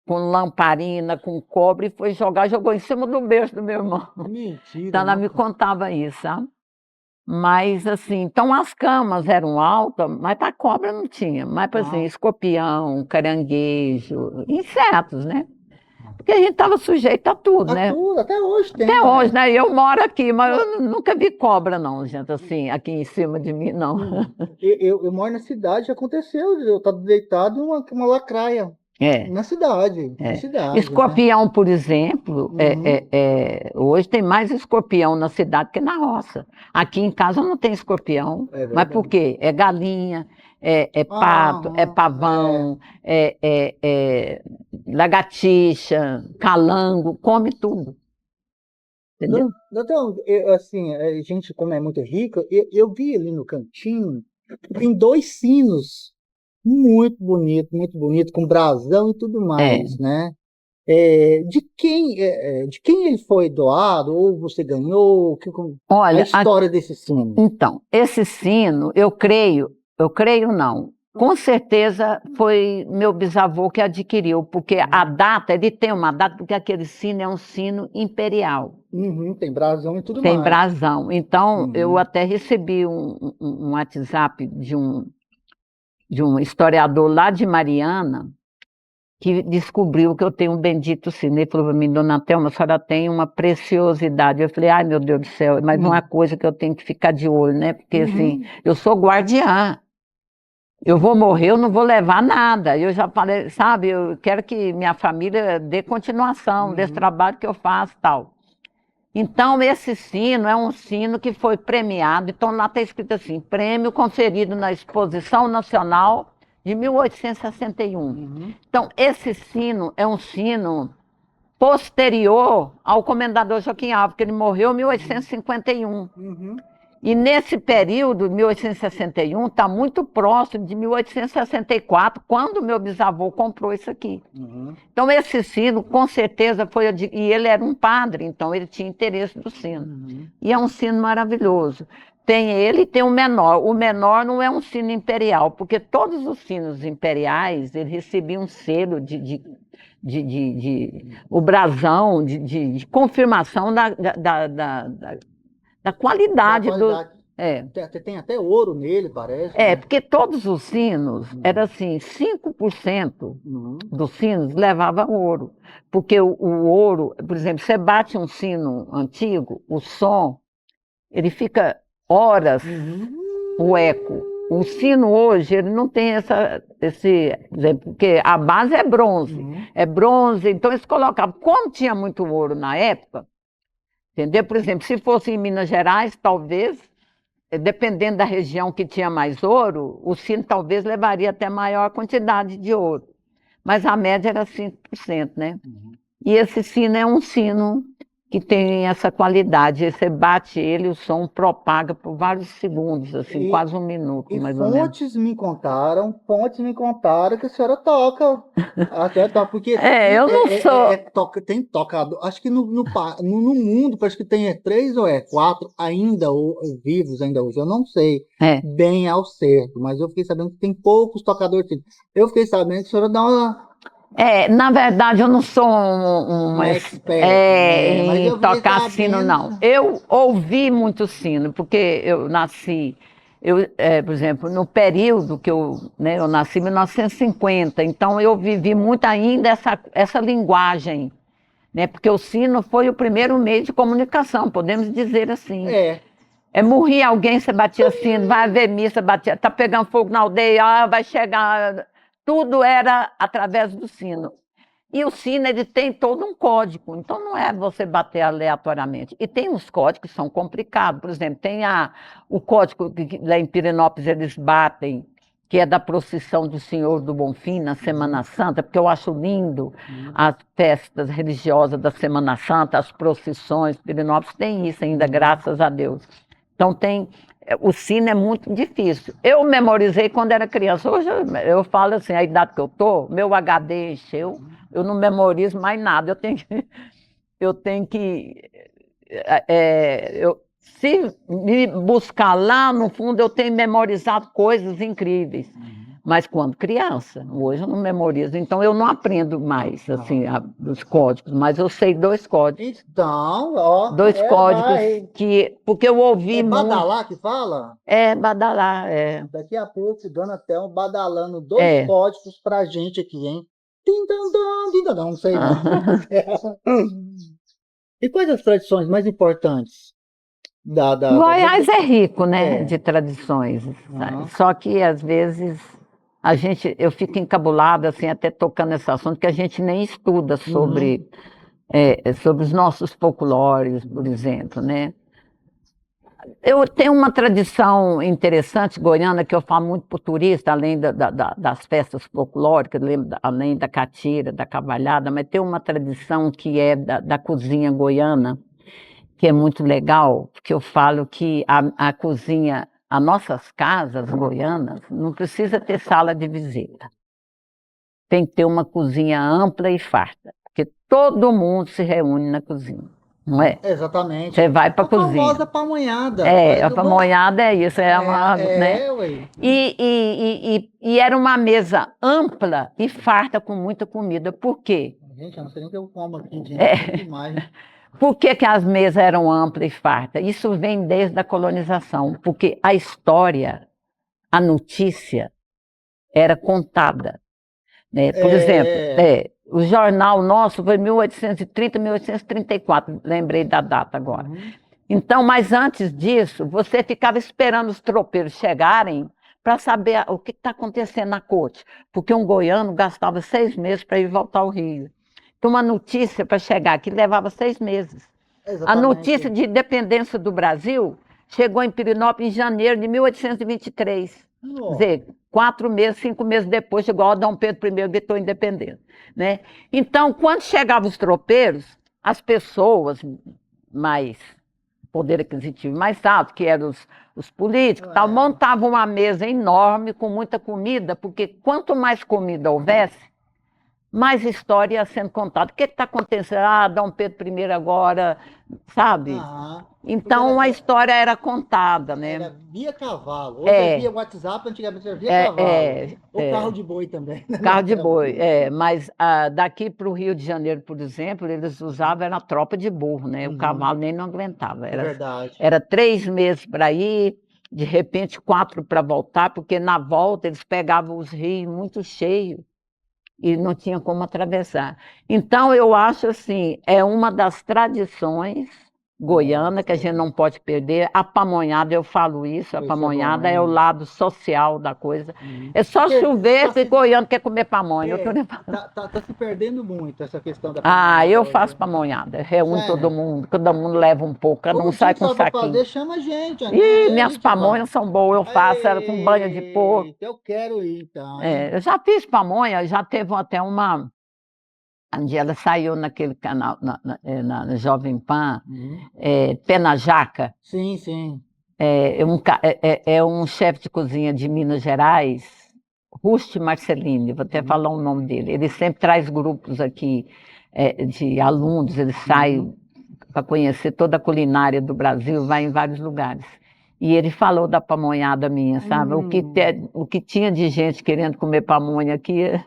com lamparina, com cobre, e foi jogou em cima do berço do meu irmão.
Mentira.
Então ela me contava isso, sabe? Mas assim, então as camas eram altas, mas para cobra não tinha. Mas, por exemplo, escorpião, caranguejo, insetos, né? Porque a gente estava sujeito a tudo, né?
Tudo, até hoje tem.
Até hoje, né? Eu moro aqui, mas eu nunca vi cobra, não, gente, assim, aqui em cima de mim, não.
Eu moro na cidade, aconteceu, eu estava deitado em uma lacraia. Na cidade.
Escorpião, né? Por exemplo, hoje tem mais escorpião na cidade que na roça. Aqui em casa não tem escorpião. Mas por quê? É galinha, pato, pavão, lagartixa, calango, come tudo. Entendeu?
Então, assim, a gente, como é muito rica, eu vi ali no cantinho, tem 2 sinos muito bonito, com brasão e tudo mais, né? De quem ele foi doado, ou você ganhou?
Olha,
a história desse sino?
Então, esse sino, eu creio não, com certeza foi meu bisavô que adquiriu, porque a data, ele tem uma data, porque aquele sino é um sino imperial.
Tem brasão e tudo
mais. Tem
mais.
brasão. Então, eu até recebi um WhatsApp de um historiador lá de Mariana, que descobriu que eu tenho um bendito sino. Ele falou para mim, dona Thelma, a senhora tem uma preciosidade. Eu falei, ai meu Deus do céu, mas uma coisa que eu tenho que ficar de olho, né? Porque assim, eu sou guardiã. Eu vou morrer, eu não vou levar nada. Eu já falei, sabe, eu quero que minha família dê continuação desse trabalho que eu faço e tal. Então, esse sino é um sino que foi premiado. Então, lá está escrito assim, prêmio conferido na Exposição Nacional de 1861. Então, esse sino é um sino posterior ao Comendador Joaquim Alves, porque ele morreu em 1851. E nesse período, 1861, está muito próximo de 1864, quando meu bisavô comprou isso aqui. Então, esse sino, com certeza, foi... E ele era um padre, então ele tinha interesse do sino. E é um sino maravilhoso. Tem ele e tem o menor. O menor não é um sino imperial, porque todos os sinos imperiais, eles recebiam um selo o brasão, de confirmação da qualidade do...
Tem até ouro nele, parece.
Porque todos os sinos, era assim, 5% dos sinos levava ouro. Porque o ouro, por exemplo, você bate um sino antigo, o som, ele fica horas, o eco. O sino hoje, ele não tem porque a base é bronze. É bronze, então eles colocavam, como tinha muito ouro na época, entendeu? Por exemplo, se fosse em Minas Gerais, talvez, dependendo da região que tinha mais ouro, o sino talvez levaria até maior quantidade de ouro. Mas a média era 5%, né? E esse sino é um sino que tem essa qualidade. Você bate ele, o som propaga por vários segundos, assim, quase 1 minuto, mais ou menos.
Fontes me contaram que a senhora toca. Até toca, porque
eu não sou...
tem tocado. Acho que no mundo, parece que tem 3 ou 4 ainda vivos ainda hoje. Eu não sei bem ao certo, mas eu fiquei sabendo que tem poucos tocadores. Eu fiquei sabendo que a senhora dá uma...
na verdade, eu não sou uma em tocar sino, não. Eu ouvi muito sino, porque eu nasci Por exemplo, no período que eu nasci em 1950, então eu vivi muito ainda essa linguagem, né? Porque o sino foi o primeiro meio de comunicação, podemos dizer assim. Morria alguém, você batia sino, vai haver missa, batia, tá pegando fogo na aldeia, vai chegar. Tudo era através do sino. E o sino, ele tem todo um código, então não é você bater aleatoriamente. E tem uns códigos que são complicados, por exemplo, tem o código que lá em Pirenópolis eles batem, que é da procissão do Senhor do Bonfim na Semana Santa, porque eu acho lindo as festas religiosas da Semana Santa, as procissões. Pirenópolis tem isso ainda, graças a Deus. Então o sino é muito difícil. Eu memorizei quando era criança. Hoje eu falo assim, a idade que eu estou, meu HD encheu, eu não memorizo mais nada. Se me buscar lá no fundo, eu tenho memorizado coisas incríveis. Mas quando criança, hoje eu não memorizo, então eu não aprendo mais assim, os códigos, mas eu sei 2 códigos.
Então, ó.
2 códigos porque eu ouvi muito.
Badalá que fala?
Badalá,
Daqui a pouco, Dona Thelma badalando 2 códigos pra gente aqui, hein? Não sei não. E quais as tradições mais importantes?
Goiás é rico, né, de tradições. Só que, às vezes, eu fico encabulada, assim, até tocando nesse assunto, que a gente nem estuda sobre os nossos folclores, por exemplo, né? Eu tenho uma tradição interessante goiana, que eu falo muito para o turista, além das festas folclóricas, além da catira, da cavalhada, mas tem uma tradição que é da cozinha goiana, que é muito legal, porque eu falo que a cozinha, as nossas casas goianas, não precisa ter sala de visita. Tem que ter uma cozinha ampla e farta, porque todo mundo se reúne na cozinha, não é?
Exatamente.
Você vai para a cozinha.
A famosa pamonhada.
A pamonhada é isso, né?
Ué.
E era uma mesa ampla e farta com muita comida. Por quê?
Gente, eu não sei nem o que eu como aqui, gente. Demais.
Por que as mesas eram amplas e fartas? Isso vem desde a colonização, porque a história, a notícia, era contada. Né? Por exemplo, o jornal nosso foi 1830, 1834, lembrei da data agora. Então, mas antes disso, você ficava esperando os tropeiros chegarem para saber o que está acontecendo na corte, porque um goiano gastava 6 meses para ir voltar ao Rio. Então, uma notícia para chegar aqui levava 6 meses. Exatamente. A notícia de independência do Brasil chegou em Pirenópolis em janeiro de 1823. Quer dizer, 4 meses, 5 meses depois, chegou a Dom Pedro I gritou independência. Né? Então, quando chegavam os tropeiros, as pessoas mais poder aquisitivo mais alto, que eram os políticos, tal, montavam uma mesa enorme com muita comida, porque quanto mais comida houvesse, mais história ia sendo contada. O que está acontecendo? Dom Pedro I agora, sabe? Então a história era contada, né?
Era via cavalo. Hoje é via WhatsApp, antigamente era via cavalo. Ou carro de boi também.
Carro de boi, mas daqui para o Rio de Janeiro, por exemplo, eles usavam era a tropa de burro, né? O cavalo nem não aguentava.
Verdade.
Era 3 meses para ir, de repente 4 para voltar, porque na volta eles pegavam os rios muito cheios e não tinha como atravessar. Então, eu acho assim, é uma das tradições goianas que a gente não pode perder. A pamonhada, eu falo isso, a pamonhada é o lado social da coisa. É só chover que goiano quer comer pamonha.
Tá se perdendo muito essa questão da pamonhada.
Eu faço pamonhada, reúno todo mundo leva um pouco, cada um sai com um saquinho.
Fazer, chama a gente.
Minhas pamonhas são boas, eu faço ela com banha de porco.
Eu quero ir, então.
Eu já fiz pamonha, já teve até uma... Um dia ela saiu naquele canal, na Jovem Pan, Pé na Jaca.
Sim, sim.
É um chefe de cozinha de Minas Gerais, Rusti Marcelini, vou até falar o nome dele. Ele sempre traz grupos aqui de alunos, ele sai para conhecer toda a culinária do Brasil, vai em vários lugares. E ele falou da pamonhada minha, sabe? O que tinha de gente querendo comer pamonha aqui...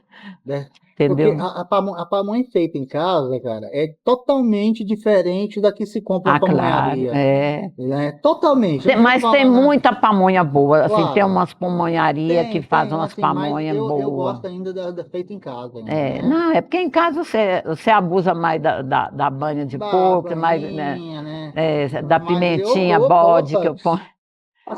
Porque
entendeu?
a pamonha feita em casa, cara, é totalmente diferente da que se compra na
Ah, claro,
pamonharia.
é.
É, totalmente. Eu não estou
Mas tem
falando, né?
muita pamonha boa, assim, tem
Claro,
umas pamonharias que fazem umas
assim, mas
pamonhas
eu
boas.
gosto ainda da feita em casa ainda,
É,
né?
não, é porque em casa você abusa mais da banha de porco, mais, né,
Bainha, né?
da
Mas
pimentinha, bode que
opa,
eu ponho, né?
a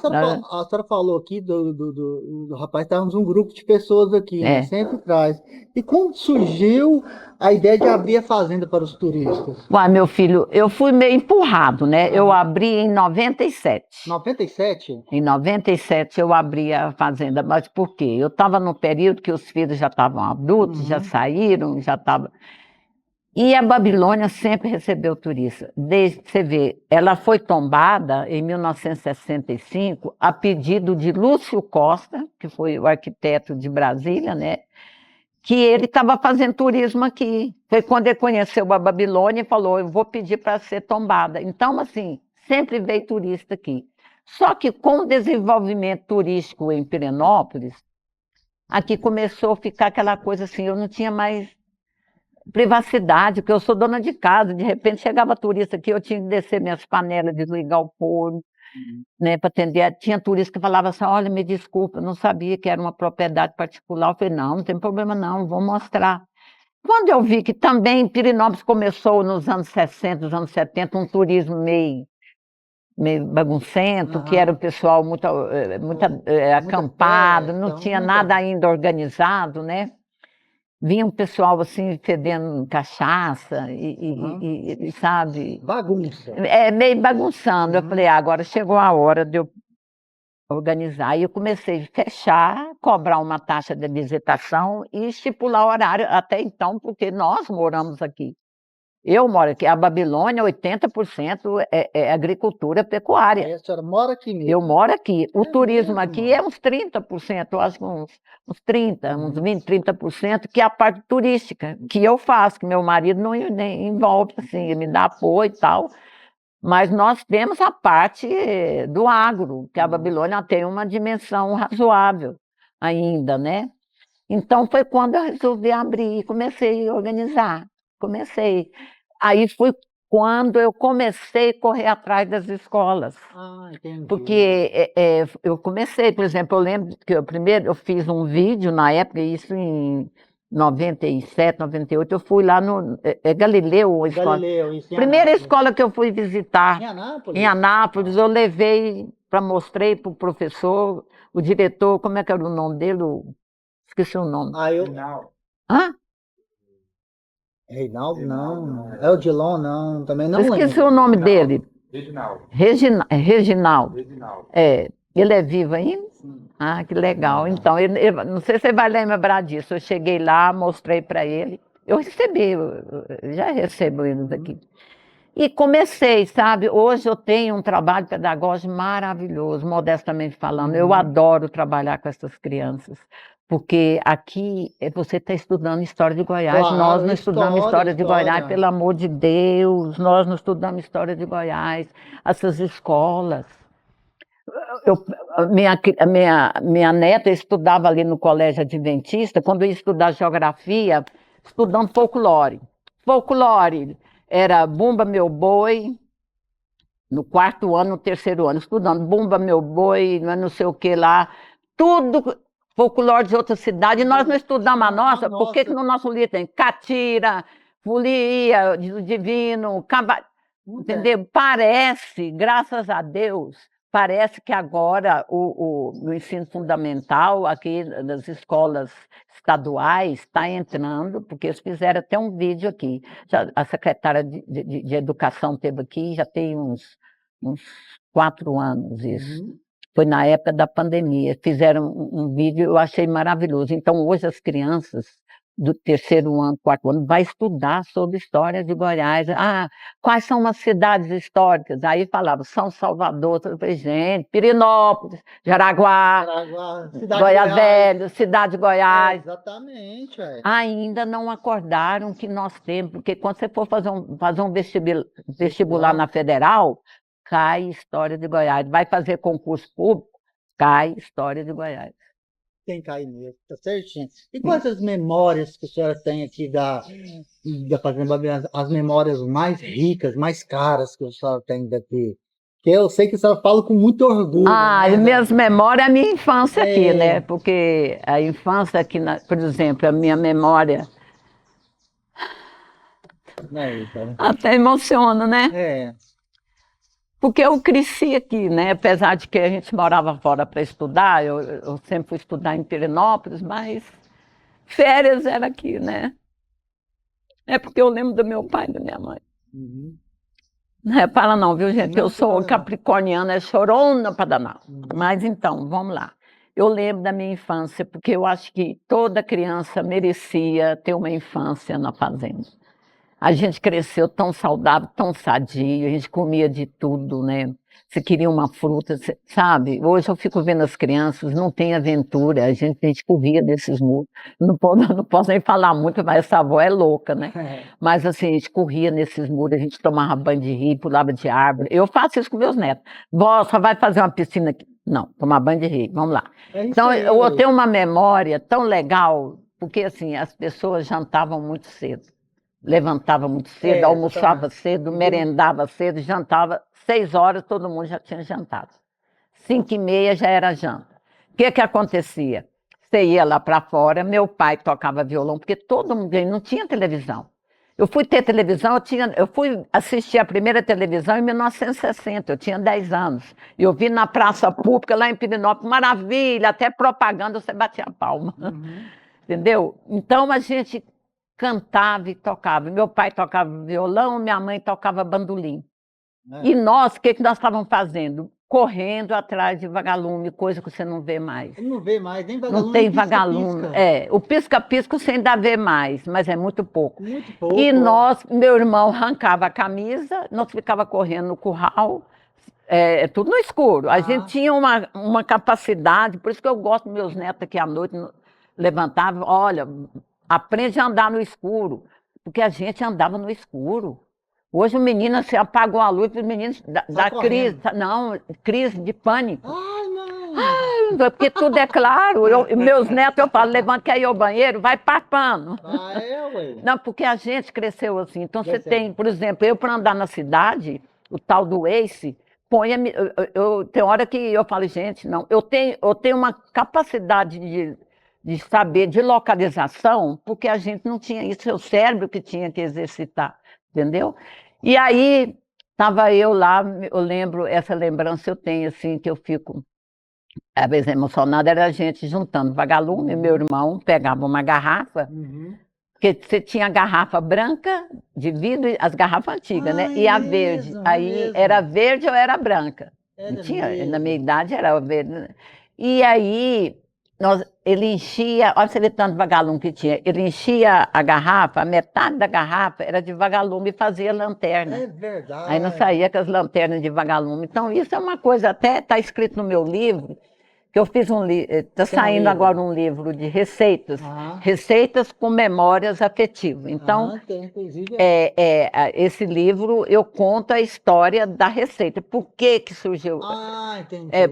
senhora falou aqui do rapaz, estávamos um grupo de pessoas aqui, né?
É.
Sempre traz. E como surgiu a ideia de abrir a fazenda para os turistas?
Uai, meu filho, eu fui meio empurrado, né? Eu
Aham.
abri em 97.
97?
Em 97 eu abri a fazenda, mas por quê? Eu estava no período que os filhos já estavam adultos, já
Uhum.
saíram, já estava. E a Babilônia sempre recebeu turista. Desde, você vê, ela foi tombada em 1965 a pedido de Lúcio Costa, que foi o arquiteto de Brasília, né? Que ele estava fazendo turismo aqui. Foi quando ele conheceu a Babilônia e falou: eu vou pedir para ser tombada. Então, assim, sempre veio turista aqui. Só que com o desenvolvimento turístico em Pirenópolis, aqui começou a ficar aquela coisa assim, eu não tinha mais privacidade, porque eu sou dona de casa, de repente chegava turista aqui, eu tinha que descer minhas panelas, desligar o forno, né, para atender. Tinha turista que falava assim: olha, me desculpa, eu não sabia que era uma propriedade particular. Eu falei: não, não tem problema não, vou mostrar. Quando eu vi que também Pirenópolis começou nos anos 60, nos anos 70, um turismo meio baguncento, que era o
Aham.
pessoal muito
Muita
acampado, não
festa,
tinha nada ainda organizado, né? Vinha um pessoal assim, fedendo cachaça
Aham.
sabe,
Bagunça.
meio bagunçando. Eu falei:
Uhum.
ah, agora chegou a hora de eu organizar. Aí eu comecei a fechar, cobrar uma taxa de visitação e estipular o horário até então, porque nós moramos aqui. Eu moro aqui, a Babilônia, 80% é agricultura pecuária.
Aí a senhora mora aqui
Eu
mesmo.
moro aqui. O
É
turismo aqui
mesmo?
é uns 30%, eu acho que uns 30, uns
Uhum.
20, 30%, que é a parte turística, que eu faço, que meu marido não nem envolve, assim, ele me dá apoio e tal. Mas nós temos a parte do agro, que a
Uhum.
Babilônia tem uma dimensão razoável ainda, né? Então foi quando eu resolvi abrir, comecei a organizar, comecei. Aí foi quando eu comecei a correr atrás das escolas.
Ah, entendi.
Porque eu comecei, por exemplo, eu lembro que eu primeiro eu fiz um vídeo na época, isso em 97, 98, eu fui lá no Galileu, a escola.
Galileu, isso em
Primeira
Anápolis.
escola que eu fui visitar
Em
em
Anápolis?
Anápolis,
Ah,
eu levei para mostrei para o professor, o diretor, como é que era o nome dele? Esqueci o nome.
eu.
Hã?
Reinaldo, não. É o Dilon, não. Também
Eu
não
esqueci
lembro.
o nome dele. Reginaldo. É, ele é vivo ainda?
Sim.
Ah, que legal. Então, não sei se você vai lembrar disso. Eu cheguei lá, mostrei para ele. Eu recebi, eu já recebo eles
Uhum.
aqui. E comecei, sabe? Hoje eu tenho um trabalho pedagógico maravilhoso, modestamente falando. Eu
Uhum.
adoro trabalhar com essas crianças, porque aqui você está estudando história de Goiás. Nós
Claro,
não estudamos
história,
história de Goiás,
história.
pelo amor de Deus. Nós não estudamos história de Goiás. Essas escolas. Eu, minha neta estudava ali no colégio adventista, quando eu ia estudar geografia, estudando folclore. Folclore era Bumba Meu Boi, no quarto ano, no terceiro ano, estudando Bumba Meu Boi, não sei o que lá, tudo folclore de outra cidade, e nós não estudamos a
A
nossa, por que que
nossa.
no nosso livro tem Catira, Folia, Divino,
Não tem.
entendeu? Parece, graças a Deus, parece que agora no ensino fundamental, aqui nas escolas estaduais, está entrando, porque eles fizeram até um vídeo aqui. A secretária de Educação teve aqui, já tem uns 4 anos isso.
Uhum.
Foi na época da pandemia. Fizeram um vídeo, eu achei maravilhoso. Então, hoje as crianças do terceiro ano, quarto ano, vai estudar sobre história de Goiás. Ah, quais são as cidades históricas? Aí falava São Salvador, eu falei: gente, Pirenópolis, Jaraguá,
Jaraguá, cidade de
Goiás
Goiás.
Velho, Cidade de
É,
Goiás.
exatamente, é.
Ainda não acordaram que nós temos, porque quando você for fazer um vestibular
Vestibular.
na Federal, cai História de Goiás. Vai fazer concurso público, cai História de Goiás.
Tem que cair mesmo, tá certinho. E quais as memórias que a senhora tem aqui da Fazenda Babilônia, as memórias mais ricas, mais caras que a senhora tem daqui? Que eu sei que a senhora fala com muito orgulho,
Ah,
né?
minhas memórias, a minha infância aqui, né?
É,
Porque a infância aqui, por exemplo, a minha memória
né, Ítalo?
até emociona, né?
É,
Porque eu cresci aqui, né? Apesar de que a gente morava fora para estudar, eu sempre fui estudar em Pirenópolis, mas férias era aqui, né? É porque eu lembro do meu pai e da minha mãe.
uhum.
Não repara não, viu, gente?
Não,
Eu
sem
sou
problema não.
capricorniana, é chorona para danar.
Uhum.
Mas então, vamos lá. Eu lembro da minha infância, porque eu acho que toda criança merecia ter uma infância na fazenda. A gente cresceu tão saudável, tão sadio, a gente comia de tudo, né? Você queria uma fruta, sabe? Hoje eu fico vendo as crianças, não tem aventura, a gente corria nesses muros. Não posso nem falar muito, mas essa avó é louca, né? Mas assim, a gente corria nesses muros, a gente tomava banho de rio, pulava de árvore. Eu faço isso com meus netos. Vó, só vai fazer uma piscina aqui. Não, tomar banho de rio, vamos lá.
É isso
Então,
aí,
eu
ué.
tenho uma memória tão legal, porque assim, as pessoas jantavam muito cedo. Levantava muito cedo,
É, exatamente.
almoçava cedo,
E deu-
merendava cedo, jantava 6 horas, todo mundo já tinha jantado. 5h30 já era janta. O que que acontecia? Você ia lá para fora, meu pai tocava violão, porque todo mundo não tinha televisão. Eu fui ter televisão, eu fui assistir a primeira televisão em 1960, eu tinha 10 anos. Eu vi na praça pública lá em Pirinópolis, maravilha, até propaganda você batia a palma.
Uhum.
Entendeu? Então a gente cantava e tocava. Meu pai tocava violão, minha mãe tocava bandolim.
É.
E nós, o que que nós estávamos fazendo? Correndo atrás de vagalume, coisa que você não vê mais.
Não vê mais, nem
Não
vagalume, nem
tem vagalume.
pisca-pisca.
É, o pisca-pisca você ainda vê mais, mas é muito pouco.
Muito
E
pouco, é.
nós, meu irmão arrancava a camisa, nós ficava correndo no curral, tudo no escuro. A gente
Ah,
tinha uma capacidade, por isso que eu gosto dos meus netos aqui à noite, levantavam, olha, aprende a andar no escuro, porque a gente andava no escuro. Hoje o menino, se apagou a luz, os meninos
sai
dá crise,
correndo.
não, crise de pânico.
Ai, não.
Porque tudo é claro. Meus netos, eu falo, levanta que ir ao banheiro, vai papando.
Ah, é, ué.
Não, porque a gente cresceu assim. Então você
Percebe?
tem, por exemplo, eu para andar na cidade, o tal do Waze, põe tem hora que eu falo, gente, não, eu tenho uma capacidade de saber de localização, porque a gente não tinha isso, é o cérebro que tinha que exercitar, entendeu? E aí estava eu lá, eu lembro, essa lembrança eu tenho assim, que eu fico às vezes emocionada, era a gente juntando vagalume, meu
Uhum.
irmão pegava uma garrafa,
Uhum.
porque você tinha a garrafa branca de vidro, as garrafas antigas, né?
Ah,
E a verde.
é
Aí era
mesmo.
verde ou era branca. Não
Era
tinha, na minha
mesmo.
idade era verde, né? E aí ele enchia, olha você vê tanto vagalume que tinha, ele enchia a garrafa, a metade da garrafa era de vagalume e fazia lanterna.
É
Aí não
verdade.
saía com as lanternas de vagalume. Então, isso é uma coisa, até está escrito no meu livro, que eu fiz um livro, está
Tem um
saindo
livro.
agora um livro de receitas,
Aham.
receitas com memórias afetivas. Então,
Aham, tem, inclusive.
esse livro eu conto a história da receita. Por que que surgiu?
Ah,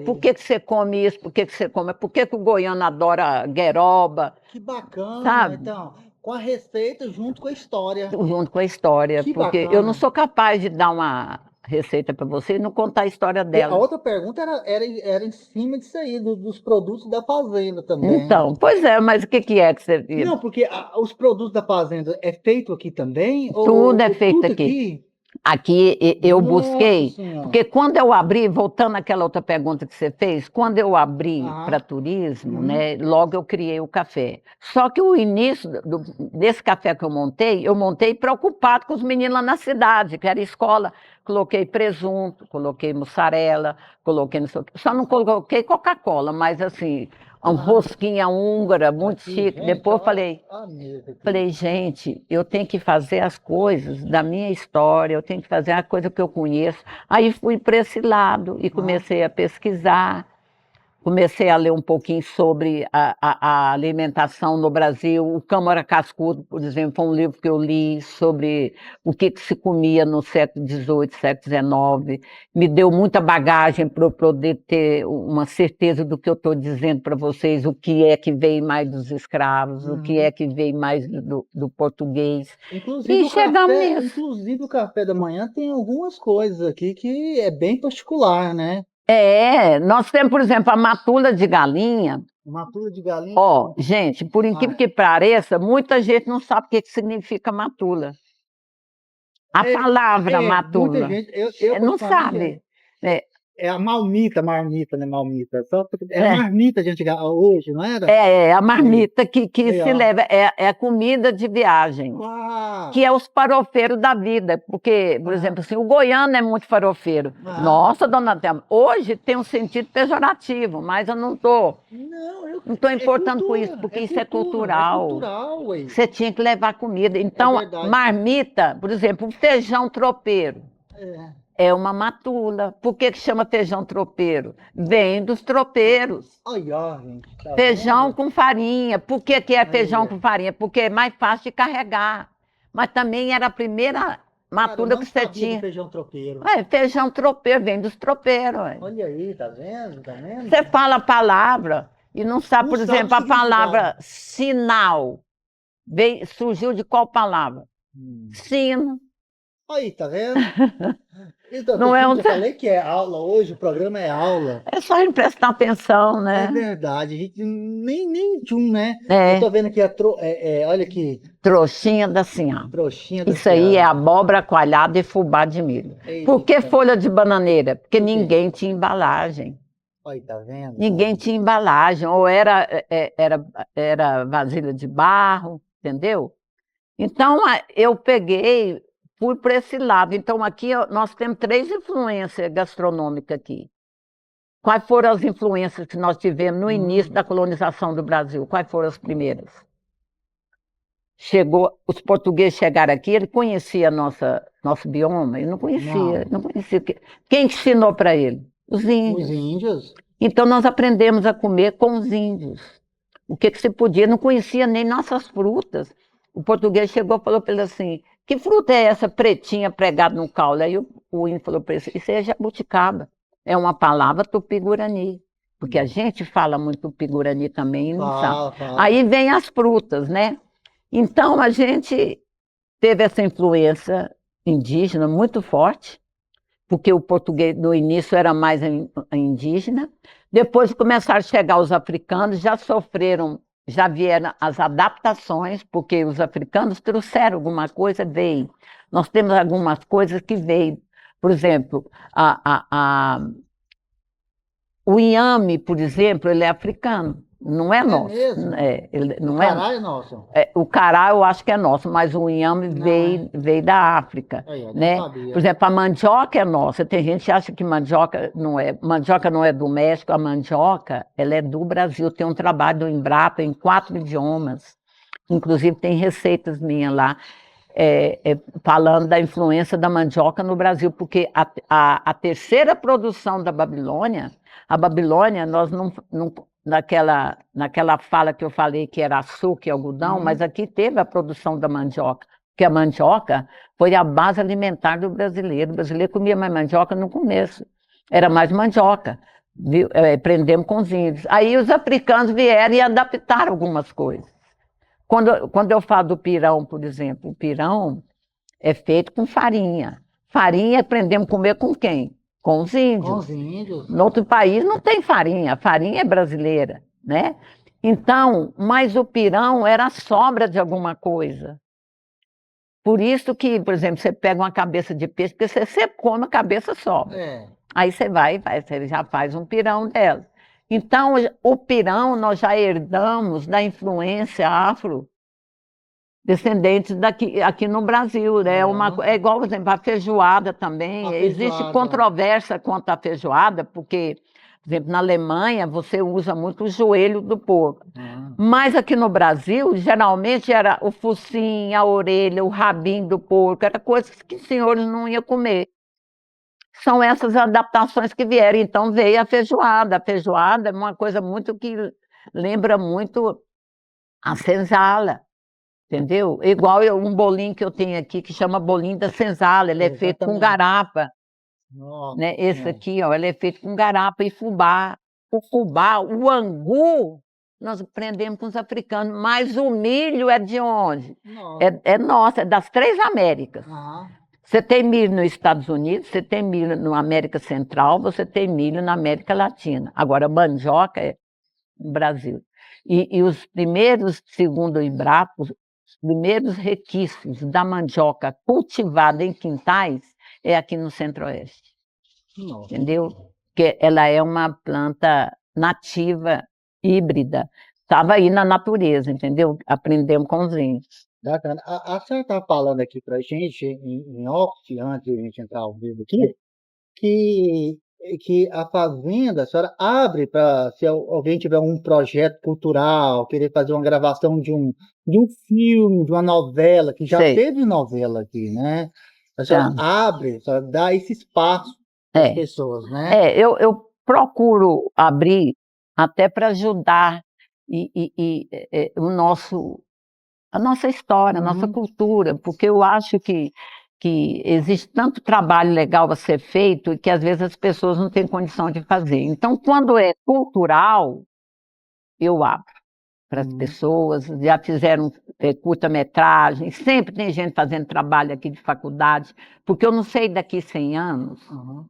Por
entendi.
que que você come isso? Por que que você come? Por que que o goiano adora gueroba?
Que bacana.
Sabe?
Então, com a receita junto com a história.
Junto com a história.
Que
Porque eu não
bacana.
sou capaz de dar uma receita para você e não contar a história
E a
dela.
outra pergunta era em cima disso aí, dos produtos da fazenda também.
Então, pois é, mas o que que é que você
Não, porque os produtos da fazenda é feito aqui também?
Tudo é
Ou
feito
tudo
aqui.
aqui?
Aqui eu
Nossa
busquei,
Senhora.
porque quando eu abri, voltando àquela outra pergunta que você fez, quando eu abri para
Aham.
turismo,
Uhum.
né, logo eu criei o café. Só que o início desse café que eu montei preocupado com os meninos lá na cidade, que era escola. Coloquei presunto, coloquei mussarela, coloquei não sei o quê. Só não coloquei Coca-Cola, mas assim, uma
Aham.
rosquinha húngara, muito
Aqui,
chique.
gente,
Depois eu
olha
falei,
a mesa aqui.
Falei, gente, eu tenho que fazer as coisas da minha história, eu tenho que fazer a coisa que eu conheço. Aí fui para esse lado e
Aham.
comecei a pesquisar. comecei a ler um pouquinho sobre a alimentação no Brasil. O Câmara Cascudo, por exemplo, foi um livro que eu li sobre o que se comia no século XVIII, século XIX. Me deu muita bagagem para eu poder ter uma certeza do que eu estou dizendo para vocês, o que é que veio mais dos escravos, o que é que veio mais do português.
Inclusive
E chegamos nisso.
inclusive o café da manhã tem algumas coisas aqui que é bem particular, né?
Nós temos, por exemplo, a matula de galinha.
Matura de galinha.
Ó, gente, por incrível que pareça, muita gente não sabe o que que significa matula. A palavra matula.
Muita gente, eu
Não
particularmente,
sabe.
é a marmita, né? Marmita. É a marmita de antiga, hoje, não era?
É a marmita que
Aí,
se
ó.
leva, é a comida de viagem.
Ah,
Que é os farofeiros da vida, porque, por exemplo, assim, o goiano é muito farofeiro. Nossa, dona Thelma, hoje tem um sentido pejorativo, mas eu não estou importando com isso, porque isso é cultural.
É cultural, ué.
Você tinha que levar comida. Então,
verdade.
marmita, por exemplo, um feijão tropeiro. É uma matula. Por que chama feijão tropeiro? Vem dos tropeiros.
Aí, ó, gente. Tá
Feijão
vendo?
com farinha. Por que é feijão com farinha? Porque é mais fácil de carregar. Mas também era a primeira matula que você tinha.
Feijão tropeiro.
Feijão tropeiro, vem dos tropeiros.
Olha aí, tá vendo? Tá vendo?
Você fala a palavra e não sabe, por exemplo, a palavra sinal. Surgiu de qual palavra? Sino.
Aí, tá vendo? Então,
Não é
eu falei que é aula hoje, o programa é aula.
É só a gente prestar atenção, né?
É verdade, a gente nem tchum, né?
É.
Eu tô vendo aqui, olha aqui.
Trouxinha da Sinhá.
Trouxinha da
Isso aí é abóbora coalhada e fubá de milho.
Eita.
Por que folha de bananeira? Porque ninguém tinha embalagem.
Aí, tá vendo?
Ninguém tinha embalagem, ou era vasilha de barro, entendeu? Então, eu peguei, fui para esse lado. Então, aqui nós temos 3 influências gastronômicas aqui. Quais foram as influências que nós tivemos no início da colonização do Brasil? Quais foram as primeiras? Os portugueses chegaram aqui, ele conhecia nosso bioma, ele não conhecia. Quem ensinou para ele? Os índios.
Os índios.
Então, nós aprendemos a comer com os índios. O que se podia, não conhecia nem nossas frutas. O português chegou e falou para ele assim, que fruta é essa pretinha pregada no caule? Aí o índio falou para ele, isso é jabuticaba. É uma palavra tupi-guarani. Porque a gente fala muito tupi-guarani também e não sabe. Aí vem as frutas, né? Então, a gente teve essa influência indígena muito forte, porque o português no início era mais indígena. Depois começaram a chegar os africanos, já vieram as adaptações, porque os africanos trouxeram alguma coisa, veio. Nós temos algumas coisas que veio. Por exemplo, o inhame, por exemplo, ele é africano, não é nosso.
Mesmo?
O
cará é nosso?
O cará eu acho que é nosso, mas o inhame veio da África. Né? Por exemplo, a mandioca é nossa. Tem gente que acha que mandioca não é do México, a mandioca ela é do Brasil. Tem um trabalho do Embrapa em 4 idiomas. Inclusive tem receitas minhas lá. Falando da influência da mandioca no Brasil, porque a terceira produção da Babilônia, a Babilônia, nós não naquela fala que eu falei que era açúcar e algodão, mas aqui teve a produção da mandioca, porque a mandioca foi a base alimentar do brasileiro. O brasileiro comia mais mandioca no começo, era mais mandioca. Aprendemos com os índios. Aí os africanos vieram e adaptaram algumas coisas. Quando eu falo do pirão, por exemplo, o pirão é feito com farinha. Farinha aprendemos a comer com quem? Com os índios.
Com os índios.
No outro país não tem farinha, a farinha é brasileira, né? Então, mas o pirão era a sobra de alguma coisa. Por isso que, por exemplo, você pega uma cabeça de peixe, porque você come a cabeça sobra. Aí você você já faz um pirão dela. Então, o pirão nós já herdamos da influência afrodescendentes aqui no Brasil. Né? É igual, por exemplo, a feijoada também. Existe controvérsia quanto à feijoada, porque, por exemplo, na Alemanha você usa muito o joelho do porco. Mas aqui no Brasil, geralmente era o focinho, a orelha, o rabinho do porco, era coisas que os senhores não iam comer. são essas adaptações que vieram. Então veio a feijoada. A feijoada é uma coisa muito que lembra muito a senzala, entendeu? Igual um bolinho que eu tenho aqui que chama bolinho da senzala, ele é feito com
Exatamente.
garapa,
Nossa
né? Esse
Senhora.
aqui, ó, ele é feito com garapa e fubá. O fubá, o angu, nós aprendemos com os africanos, mas o milho é de onde?
Nossa.
É nosso, é das 3 Américas.
Aham.
Você tem milho nos Estados Unidos, você tem milho na América Central, você tem milho na América Latina. Agora, mandioca é no Brasil. E os primeiros, segundo o Embrapa, os primeiros requisitos da mandioca cultivada em quintais é aqui no Centro-Oeste,
Nossa.
entendeu? Porque ela é uma planta nativa, híbrida. Estava aí na natureza, entendeu? Aprendemos com os índios.
Bacana. A senhora estava falando aqui para a gente, em off, antes de a gente entrar ao vivo aqui, que, que a fazenda, a senhora abre para, se alguém tiver um projeto cultural, querer fazer uma gravação de um filme, de uma novela, que já
Sei.
teve novela aqui, né? A senhora abre, a senhora dá esse espaço para as
É.
pessoas, né?
Eu procuro abrir até para ajudar o a nossa história, a nossa
Uhum.
cultura, porque eu acho que existe tanto trabalho legal a ser feito que às vezes as pessoas não têm condição de fazer. Então, quando é cultural, eu abro para as
Uhum.
pessoas, já fizeram curta-metragem, sempre tem gente fazendo trabalho aqui de faculdade, porque eu não sei daqui 100 anos
Uhum.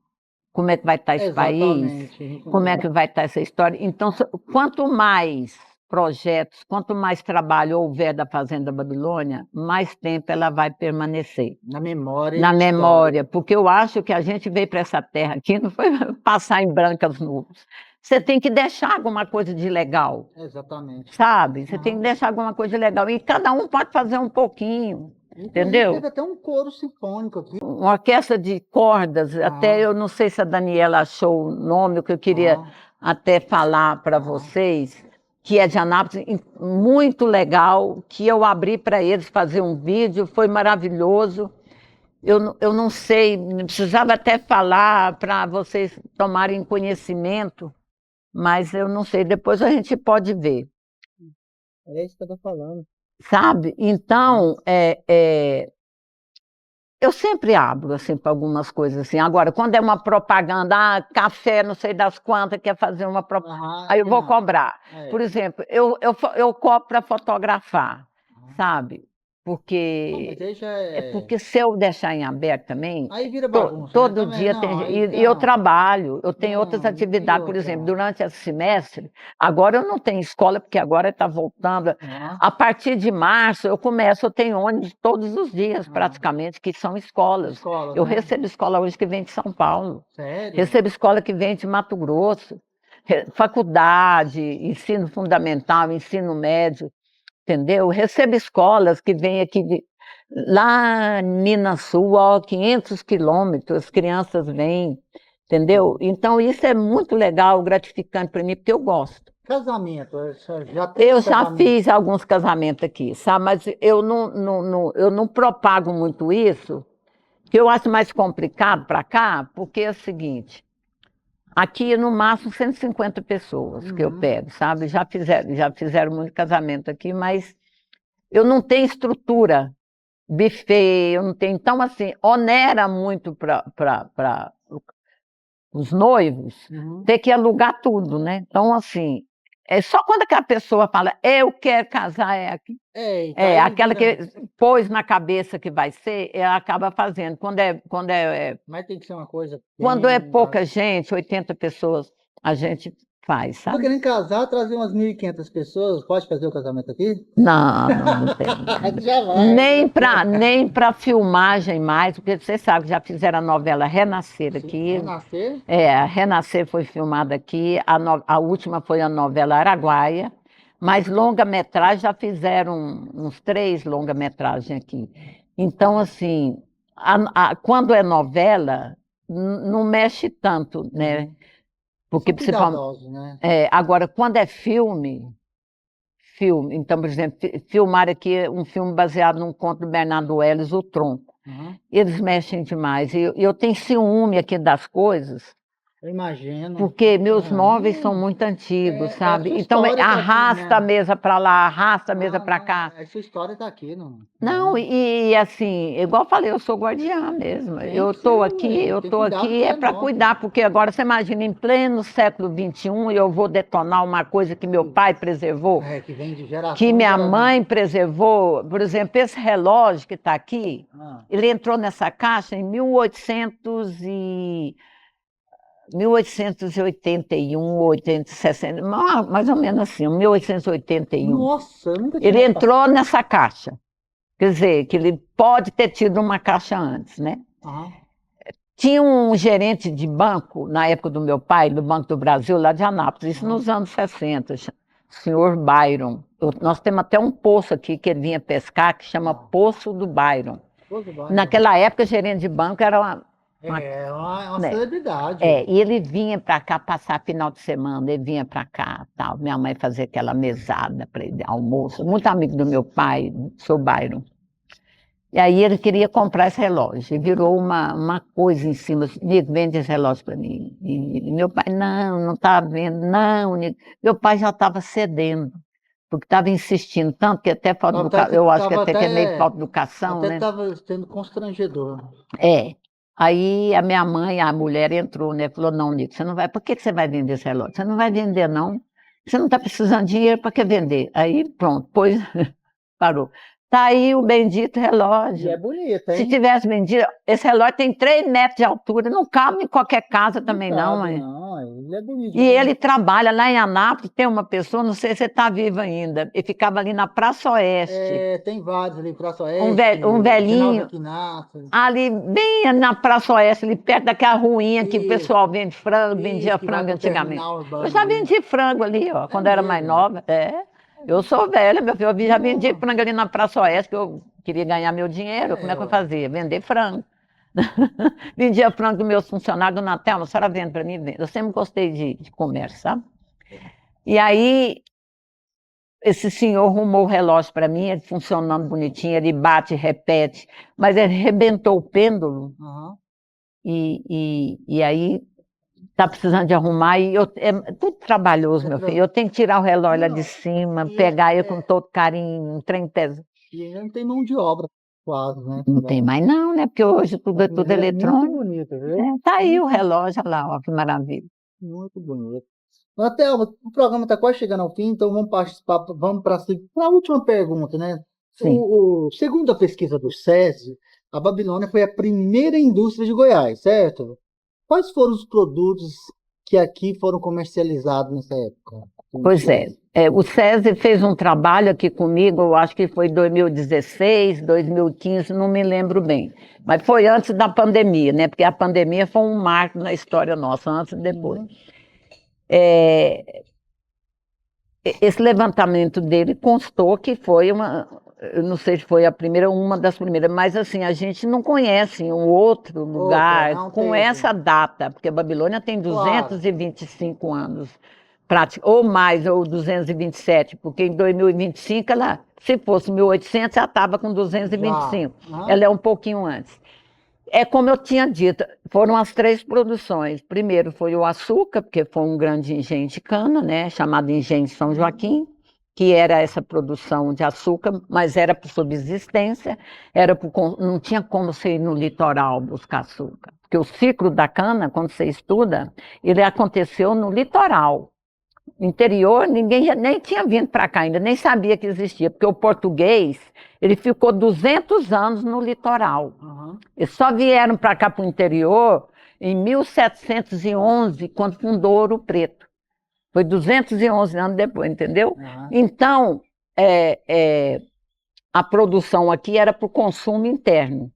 como é que vai estar esse país,
Exatamente.
como é que vai estar essa história. Então, quanto mais projetos, quanto mais trabalho houver da Fazenda Babilônia, mais tempo ela vai permanecer
Na memória
na
histórica.
memória, porque eu acho que a gente veio para essa terra aqui, não foi passar em brancas nuvens. Você tem que deixar alguma coisa de legal,
Exatamente.
sabe? Você tem que
Aham.
deixar alguma coisa de legal. E cada um pode fazer um pouquinho,
Inclusive,
entendeu?
teve até um coro sinfônico aqui.
Uma orquestra de cordas, até
Ah.
eu não sei se a Daniela achou o nome, o que eu queria até falar para vocês, que é de Anápolis, muito legal, que eu abri para eles fazer um vídeo, foi maravilhoso. Eu não sei, precisava até falar para vocês tomarem conhecimento, mas eu não sei, depois a gente pode ver,
É isso que eu tô falando.
sabe? Então, eu sempre abro, assim, para algumas coisas, assim. Agora, quando é uma propaganda, café, não sei das quantas, quer fazer uma propaganda,
Aham,
aí eu vou
não.
cobrar.
É.
Por exemplo, eu cobro para fotografar,
Aham.
sabe?
Não,
Porque
mas aí já
é porque se eu deixar em aberto também,
Aí vira bagunça, né?
todo
Também,
dia
não,
tem.
aí
E eu
não.
trabalho, eu tenho outras
Não, e
atividades, por
outra?
exemplo, durante esse semestre, agora eu não tenho escola, porque agora está voltando.
Aham.
A partir de março, eu tenho ônibus todos os dias,
Ah.
praticamente, que são escolas.
Escolas,
Eu
né?
recebo escola hoje que vem de São Paulo,
Sério?
recebo escola que vem de Mato Grosso, faculdade, ensino fundamental, ensino médio, entendeu? Recebo escolas que vêm aqui lá em Minas Sul, ó, 500 quilômetros, as crianças vêm, entendeu? Então isso é muito legal, gratificante para mim, porque eu gosto.
Casamento, a senhora já teve
Eu já
casamento?
fiz alguns casamentos aqui, sabe? Mas eu não propago muito isso, que eu acho mais complicado para cá, porque é o seguinte, aqui no máximo 150 pessoas que eu
Uhum.
pego, sabe? Já fizeram muito casamento aqui, mas eu não tenho estrutura, buffet, eu não tenho. Então, assim, onera muito para os noivos
Uhum.
ter que alugar tudo, né? Então, assim, é só quando que a pessoa fala, eu quero casar,
Eita, aí
aquela que
vira...
pôs na cabeça que vai ser, ela acaba fazendo.
Mas tem que ser uma coisa
Quando é
bem...
pouca gente, 80 pessoas, a gente faz,
Eu tô
sabe?
querendo casar, trazer umas 1.500 pessoas. Pode fazer o casamento aqui?
Não tem.
Já vai.
Nem para filmagem mais, porque você sabe que já fizeram a novela Renascer aqui.
Renascer?
A Renascer foi filmada aqui, a última foi a novela Araguaia, mas longa-metragem já fizeram uns 3 longa-metragens aqui. Então, assim, quando é novela, não mexe tanto, né? Porque
São
principalmente.
cuidadosos, né?
Agora, quando é filme, então, por exemplo, filmar aqui um filme baseado num conto do Bernardo Wells, O Tronco. Eles mexem demais. E eu tenho ciúme aqui das coisas,
Eu imagino.
porque meus móveis são muito antigos, sabe?
sua
Então
história tá aqui,
arrasta
né?
a mesa para lá, arrasta a mesa para cá.
A sua história está aqui, não?
Não, e assim, igual eu falei, eu sou guardiã mesmo. Eu estou aqui, é para cuidar, porque agora você imagina, em pleno século XXI, eu vou detonar uma coisa que meu pai preservou,
que vem de geração
que minha mãe preservou. Por exemplo, esse relógio que está aqui, ele entrou nessa caixa em 1881, 860, mais ou menos assim, 1881.
Nossa, eu nunca tinha
Ele entrou nessa caixa. Quer dizer, que ele pode ter tido uma caixa antes, né? Tinha um gerente de banco, na época do meu pai, do Banco do Brasil, lá de Anápolis, isso nos anos 60, o senhor Byron. Nós temos até um poço aqui que ele vinha pescar, que chama Poço do Byron. Naquela época, gerente de banco era uma
celebridade.
E ele vinha para cá passar final de semana, ele vinha para cá, tal. Minha mãe fazia aquela mesada para ele, almoço. Muito amigo do meu pai, seu Byron. E aí ele queria comprar esse relógio, e virou uma coisa em cima, Nico, vende esse relógio para mim. E meu pai, não está vendo, não, Nico. Meu pai já estava cedendo, porque estava insistindo tanto, que até falta de educação, eu acho que até é meio falta de educação, né?
Até estava sendo constrangedor.
Aí a minha mãe, a mulher entrou, né? Falou, não, Nico, você não vai, por que você vai vender esse relógio? Você não vai vender, não. Você não está precisando de dinheiro, para que vender? Aí pronto, pois parou. Tá aí o bendito relógio.
E é bonito, hein?
Se tivesse vendido, esse relógio tem 3 metros de altura, não cabe em qualquer casa também, não.
Ele é bonito.
E ele trabalha lá em Anápolis, tem uma pessoa, não sei se você está viva ainda, ele ficava ali na Praça Oeste.
Tem vários ali, Praça Oeste.
Um velhinho. Ali, bem na Praça Oeste, ali perto daquela ruinha que o pessoal vende frango, vendia frango antigamente. Eu já vendi frango ali, ó, quando era mais nova. Eu sou velha, meu filho, eu já vendi frango ali na Praça Oeste, que eu queria ganhar meu dinheiro, como é que eu fazia? Vender frango. Vendia frango dos meus funcionários do Natal, a senhora vende para mim? Vende. Eu sempre gostei de comércio, sabe? E aí, esse senhor arrumou o relógio para mim, ele funcionando bonitinho, ele bate, repete, mas ele arrebentou o pêndulo, e aí está precisando de arrumar, e é tudo trabalhoso, meu filho. Eu tenho que tirar o relógio lá de cima, pegar ele com todo carinho, um trem pesado.
E ainda não tem mão de obra, quase, né?
Não tem mais não, né? Porque hoje tudo é tudo eletrônico.
Muito bonito, viu?
Tá aí o relógio, olha lá, ó, que maravilha.
Muito bonito. Thelma, o programa está quase chegando ao fim, então vamos para a última pergunta, né? Segundo a pesquisa do SESI, a Babilônia foi a primeira indústria de Goiás, certo? Quais foram os produtos que aqui foram comercializados nessa época?
Pois o SESI fez um trabalho aqui comigo, eu acho que foi 2016, 2015, não me lembro bem. Mas foi antes da pandemia, né? Porque a pandemia foi um marco na história nossa, antes e depois. Esse levantamento dele constou que foi eu não sei se foi uma das primeiras, mas assim, a gente não conhece um outro lugar com essa data, porque a Babilônia tem 225 anos, ou mais, ou 227, porque em 2025, se fosse 1800, já estava com 225. Ela é um pouquinho antes. É como eu tinha dito, foram as 3 produções. Primeiro foi o açúcar, porque foi um grande engenho de cana, né, chamado Engenho de São Joaquim, que era essa produção de açúcar, mas era por subsistência, não tinha como você ir no litoral buscar açúcar. Porque o ciclo da cana, quando você estuda, ele aconteceu no litoral. Interior, ninguém nem tinha vindo para cá ainda, nem sabia que existia, porque o português, ele ficou 200 anos no litoral. Eles só vieram para cá, para o interior, em 1711, quando fundou Ouro Preto. Foi 211 anos depois, entendeu? Então, a produção aqui era para o consumo interno,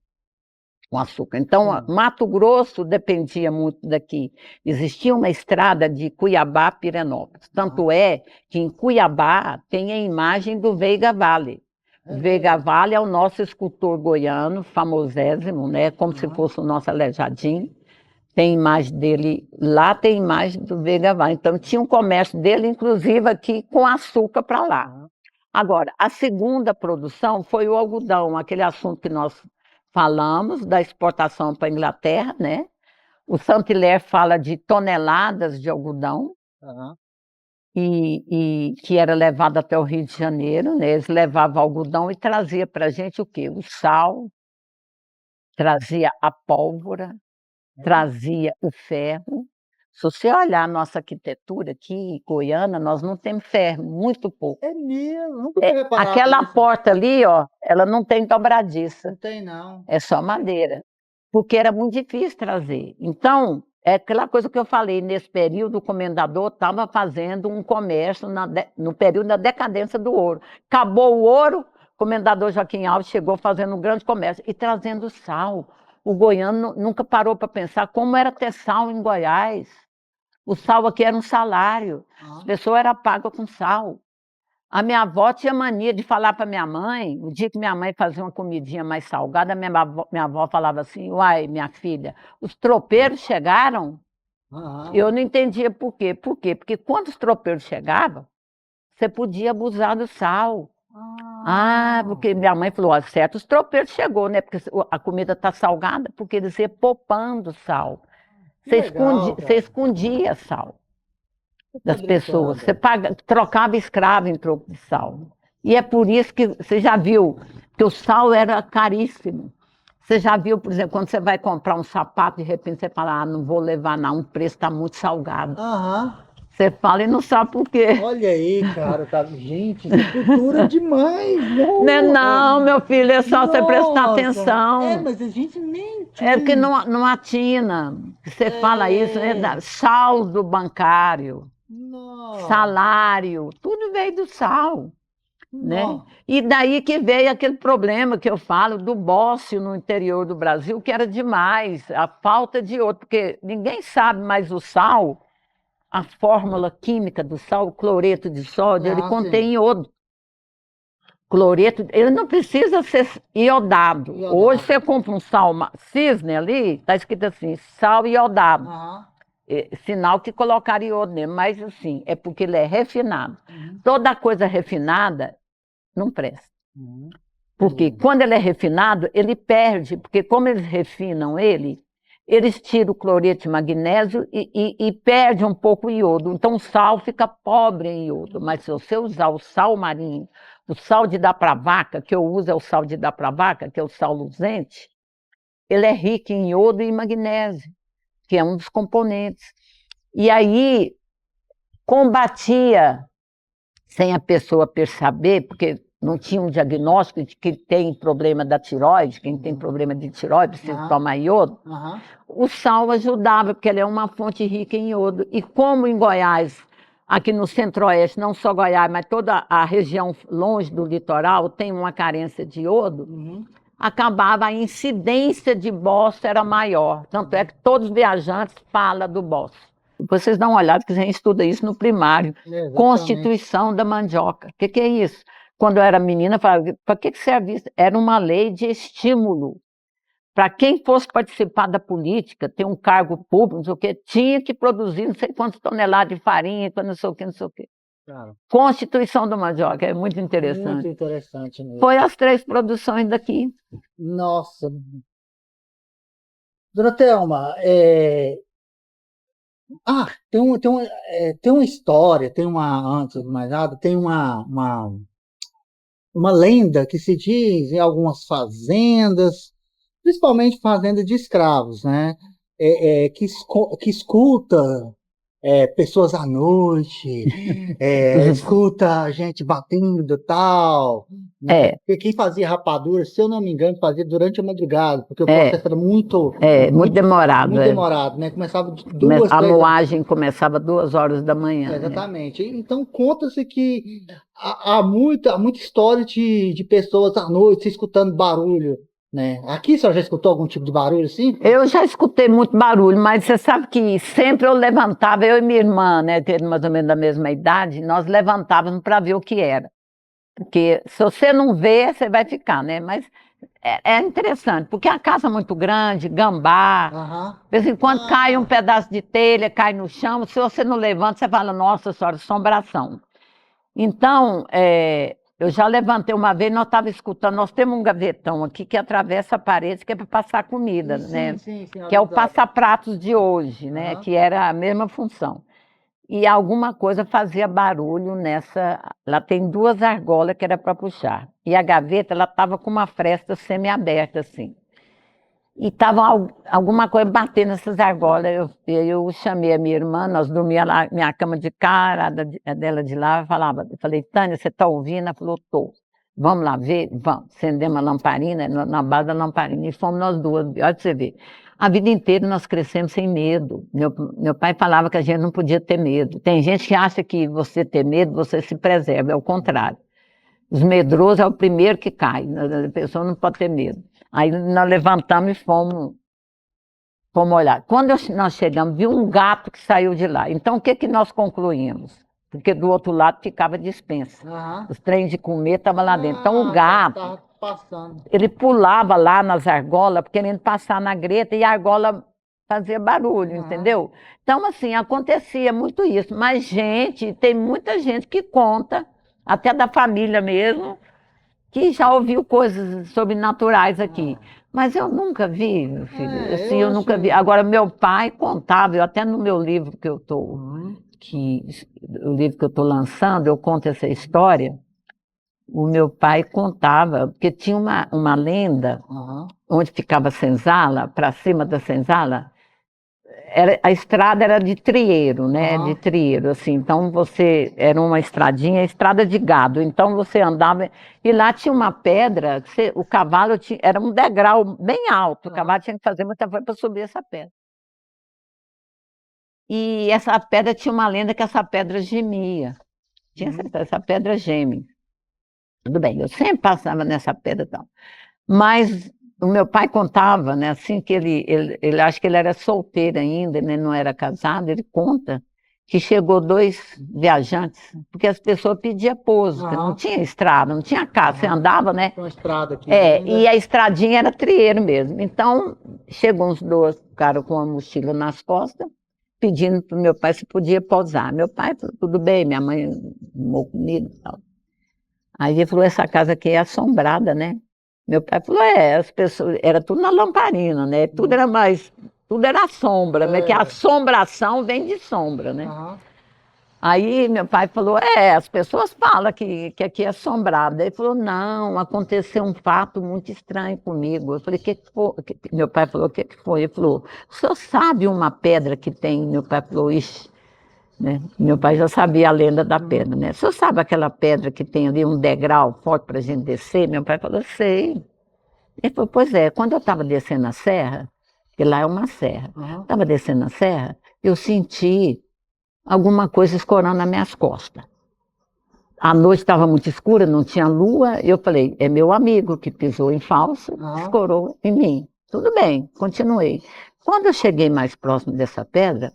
com açúcar. Então, Mato Grosso dependia muito daqui. Existia uma estrada de Cuiabá a Pirenópolis. Tanto é que em Cuiabá tem a imagem do Veiga Vale. Veiga Vale é o nosso escultor goiano, famosésimo, né? Como se fosse o nosso Aleijadinho. Tem imagem dele, lá tem imagem do Veiga Vale. Então, tinha um comércio dele, inclusive aqui, com açúcar para lá. Agora, a segunda produção foi o algodão, aquele assunto que nós falamos da exportação para a Inglaterra, né? O Saint-Hilaire fala de toneladas de algodão, e que era levado até o Rio de Janeiro, né? Eles levavam algodão e trazia para a gente o quê? O sal, trazia a pólvora, trazia o ferro. Se você olhar a nossa arquitetura aqui, goiana, nós não temos ferro, muito pouco.
É mesmo, nunca tinha reparado
Aquela
nisso.
porta ali, ó, ela não tem dobradiça.
Não tem, não.
É só madeira, porque era muito difícil trazer. Então, é aquela coisa que eu falei, nesse período o comendador estava fazendo um comércio no período da decadência do ouro. Acabou o ouro, o comendador Joaquim Alves chegou fazendo um grande comércio e trazendo sal. O goiano nunca parou para pensar como era ter sal em Goiás. O sal aqui era um salário, as pessoas eram pagas com sal. A minha avó tinha mania de falar para minha mãe, o dia que minha mãe fazia uma comidinha mais salgada, minha avó falava assim, uai, minha filha, os tropeiros chegaram? Eu não entendia por quê. Por quê? Porque quando os tropeiros chegavam, você podia abusar do sal. Porque minha mãe falou, ó, certo, os tropeiros chegou, né? Porque a comida está salgada, porque eles iam poupando sal. Você escondia sal das pessoas. Você trocava escravo em troco de sal. E é por isso que você já viu que o sal era caríssimo. Você já viu, por exemplo, quando você vai comprar um sapato, de repente você fala, não vou levar não, o preço está muito salgado. Você fala e não sabe por quê.
Olha aí, cara, tá... gente, isso é cultura demais,
não é não, meu filho, é só você prestar atenção.
Mas a gente nem tinha.
É porque não atina. Você fala isso, né? Saldo bancário, salário, tudo veio do sal. Né? E daí que veio aquele problema que eu falo do bócio no interior do Brasil, que era demais, a falta de outro, porque ninguém sabe mais o sal. A fórmula química do sal, o cloreto de sódio, ele contém iodo. Cloreto, ele não precisa ser iodado. Hoje você compra um sal cisne ali, está escrito assim, sal iodado. Sinal que colocaram iodo nele, mas assim, é porque ele é refinado. Toda coisa refinada não presta. Porque quando ele é refinado, ele perde, porque como eles refinam ele, eles tiram o cloreto de magnésio e perde um pouco o iodo. Então o sal fica pobre em iodo. Mas se você usar o sal marinho, o sal de dar para vaca, que eu uso é o sal de dar para vaca, que é o sal luzente, ele é rico em iodo e magnésio, que é um dos componentes. E aí combatia, sem a pessoa perceber, porque não tinha um diagnóstico de que tem problema da tireoide, quem tem problema de tireoide precisa tomar iodo. O sal ajudava, porque ele é uma fonte rica em iodo. E como em Goiás, aqui no centro-oeste, não só Goiás, mas toda a região longe do litoral tem uma carência de iodo, acabava a incidência de bócio era maior. Tanto é que todos os viajantes falam do bócio. Vocês dão uma olhada, que a gente estuda isso no primário. Constituição da mandioca. O que é isso? Quando eu era menina, eu falava, para que serve isso? Era uma lei de estímulo. Para quem fosse participar da política, ter um cargo público, não sei o quê, tinha que produzir não sei quantas toneladas de farinha, não sei o quê, não sei o quê. Constituição da mandioca, é muito interessante.
Muito interessante mesmo.
Foi as 3 produções daqui.
Nossa. Dona Thelma, tem uma história, antes de mais nada, tem uma lenda que se diz em algumas fazendas, principalmente fazendas de escravos, né? Que escuta pessoas à noite, escuta gente batendo e tal. Né? Porque quem fazia rapadura, se eu não me engano, fazia durante a madrugada, porque o processo era muito
demorado.
Muito demorado, né? Começava de 2,
a moagem começava 2 horas da manhã.
Exatamente. Né? Então conta-se que há muita história de pessoas à noite se escutando barulho. Né? Aqui você já escutou algum tipo de barulho assim? Eu
já escutei muito barulho, mas você sabe que sempre eu levantava, eu e minha irmã, né, tendo mais ou menos da mesma idade, nós levantávamos para ver o que era. Porque se você não vê, você vai ficar, né? Mas é interessante, porque a casa é muito grande, gambá, de vez em quando cai um pedaço de telha, cai no chão, se você não levanta, você fala, nossa senhora, assombração. Então, Eu já levantei uma vez, nós estávamos escutando, nós temos um gavetão aqui que atravessa a parede, que é para passar comida, né?
Sim,
Que é o passapratos de hoje, né?
Aham.
Que era a mesma função. E alguma coisa fazia barulho nessa. Lá tem duas argolas que era para puxar. E a gaveta, ela estava com uma fresta semi-aberta, assim. E estava alguma coisa batendo nessas argolas. Eu chamei a minha irmã, nós dormíamos lá, minha cama de cara, a dela de lá, eu falei, Tânia, você está ouvindo? Ela falou, tô. Vamos lá ver? Vamos. Acendemos a lamparina, na base da lamparina, e fomos nós duas. Olha pra você ver. A vida inteira nós crescemos sem medo. Meu pai falava que a gente não podia ter medo. Tem gente que acha que você ter medo, você se preserva, é o contrário. Os medrosos é o primeiro que cai, a pessoa não pode ter medo. Aí nós levantamos e fomos olhar. Quando nós chegamos, viu um gato que saiu de lá. Então, o que que nós concluímos? Porque do outro lado ficava dispensa.
Aham.
Os trens de comer estavam lá dentro. Então, o gato,
Tava passando.
ele pulava lá nas argolas, querendo passar na greta, e a argola fazia barulho,
Aham.
entendeu? Então, assim, acontecia muito isso. Mas, gente, tem muita gente que conta, até da família mesmo, que já ouviu coisas sobrenaturais aqui. Mas eu nunca vi, meu filho. Assim, eu nunca vi. Agora, meu pai contava, eu até no meu livro que eu estou, o livro que eu estou lançando, eu conto essa história. O meu pai contava, porque tinha uma lenda,
Aham.
onde ficava a senzala, para cima da senzala, a estrada era de trieiro, né? De trieiro, assim. Então era uma estradinha, estrada de gado. Então você andava e lá tinha uma pedra, o cavalo tinha, era um degrau bem alto. O cavalo tinha que fazer muita coisa para subir essa pedra. E essa pedra tinha uma lenda que essa pedra gemia. Tinha essa pedra geme. Tudo bem, eu sempre passava nessa pedra e tal. Mas o meu pai contava, né, assim, que ele acho que ele era solteiro ainda, né, não era casado, ele conta que chegou dois viajantes, porque as pessoas pediam pouso, porque não tinha estrada, não tinha casa, você andava, né?
Tem uma estrada aqui.
E a estradinha era trieiro mesmo. Então, chegou uns dois caras com uma mochila nas costas, pedindo para o meu pai se podia pousar. Meu pai falou, tudo bem, minha mãe arrumou comida e tal. Aí ele falou, essa casa aqui é assombrada, né? Meu pai falou, as pessoas, era tudo na lamparina, né? Tudo era sombra, né? Que a assombração vem de sombra, né? Aí meu pai falou, as pessoas falam que aqui é assombrado. Ele falou, não, aconteceu um fato muito estranho comigo. Eu falei, que foi? Meu pai falou, o que foi? Ele falou, o senhor sabe uma pedra que tem? Meu pai falou, ixi, né? Meu pai já sabia a lenda da pedra, né? O senhor sabe aquela pedra que tem ali um degrau forte para a gente descer? Meu pai falou, sei. Ele falou, pois é, quando eu estava descendo a serra, que lá é uma serra, estava descendo a serra, eu senti alguma coisa escorando nas minhas costas. A noite estava muito escura, não tinha lua, eu falei, é meu amigo que pisou em falso, escorou em mim. Tudo bem, continuei. Quando eu cheguei mais próximo dessa pedra,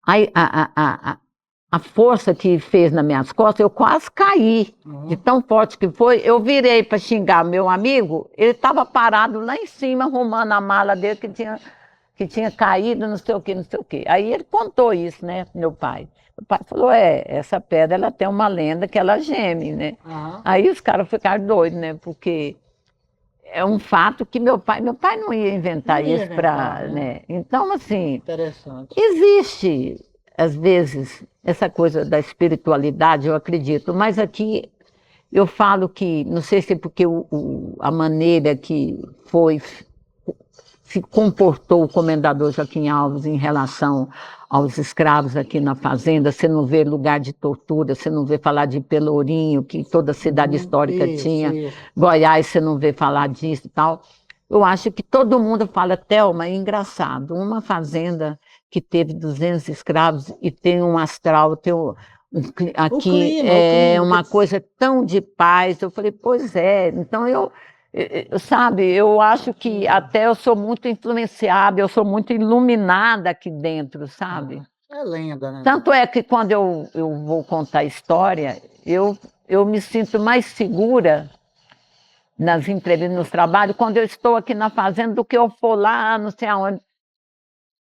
aí a força que fez nas minhas costas, eu quase caí, de tão forte que foi. Eu virei para xingar meu amigo, ele estava parado lá em cima, arrumando a mala dele que tinha caído, não sei o que, não sei o que. Aí ele contou isso, né, meu pai. O pai falou, essa pedra, ela tem uma lenda que ela geme, né? Aí os caras ficaram doidos, né, porque é um fato que meu pai não ia inventar isso para, né? Então, assim,
Interessante.
existe, às vezes, essa coisa da espiritualidade, eu acredito, mas aqui eu falo que, não sei se é porque a maneira que se comportou o comendador Joaquim Alves em relação aos escravos aqui na fazenda, você não vê lugar de tortura, você não vê falar de Pelourinho, que toda cidade histórica tinha, Goiás, você não vê falar disso e tal. Eu acho que todo mundo fala, Thelma, é engraçado, uma fazenda que teve 200 escravos e tem um astral, aqui é uma coisa tão de paz. Eu falei, pois é, então sabe, eu acho que até eu sou muito influenciada, eu sou muito iluminada aqui dentro, sabe?
É lenda, né?
Tanto é que quando eu vou contar a história, eu me sinto mais segura nas entrevistas, nos trabalhos, quando eu estou aqui na fazenda, do que eu for lá, não sei aonde.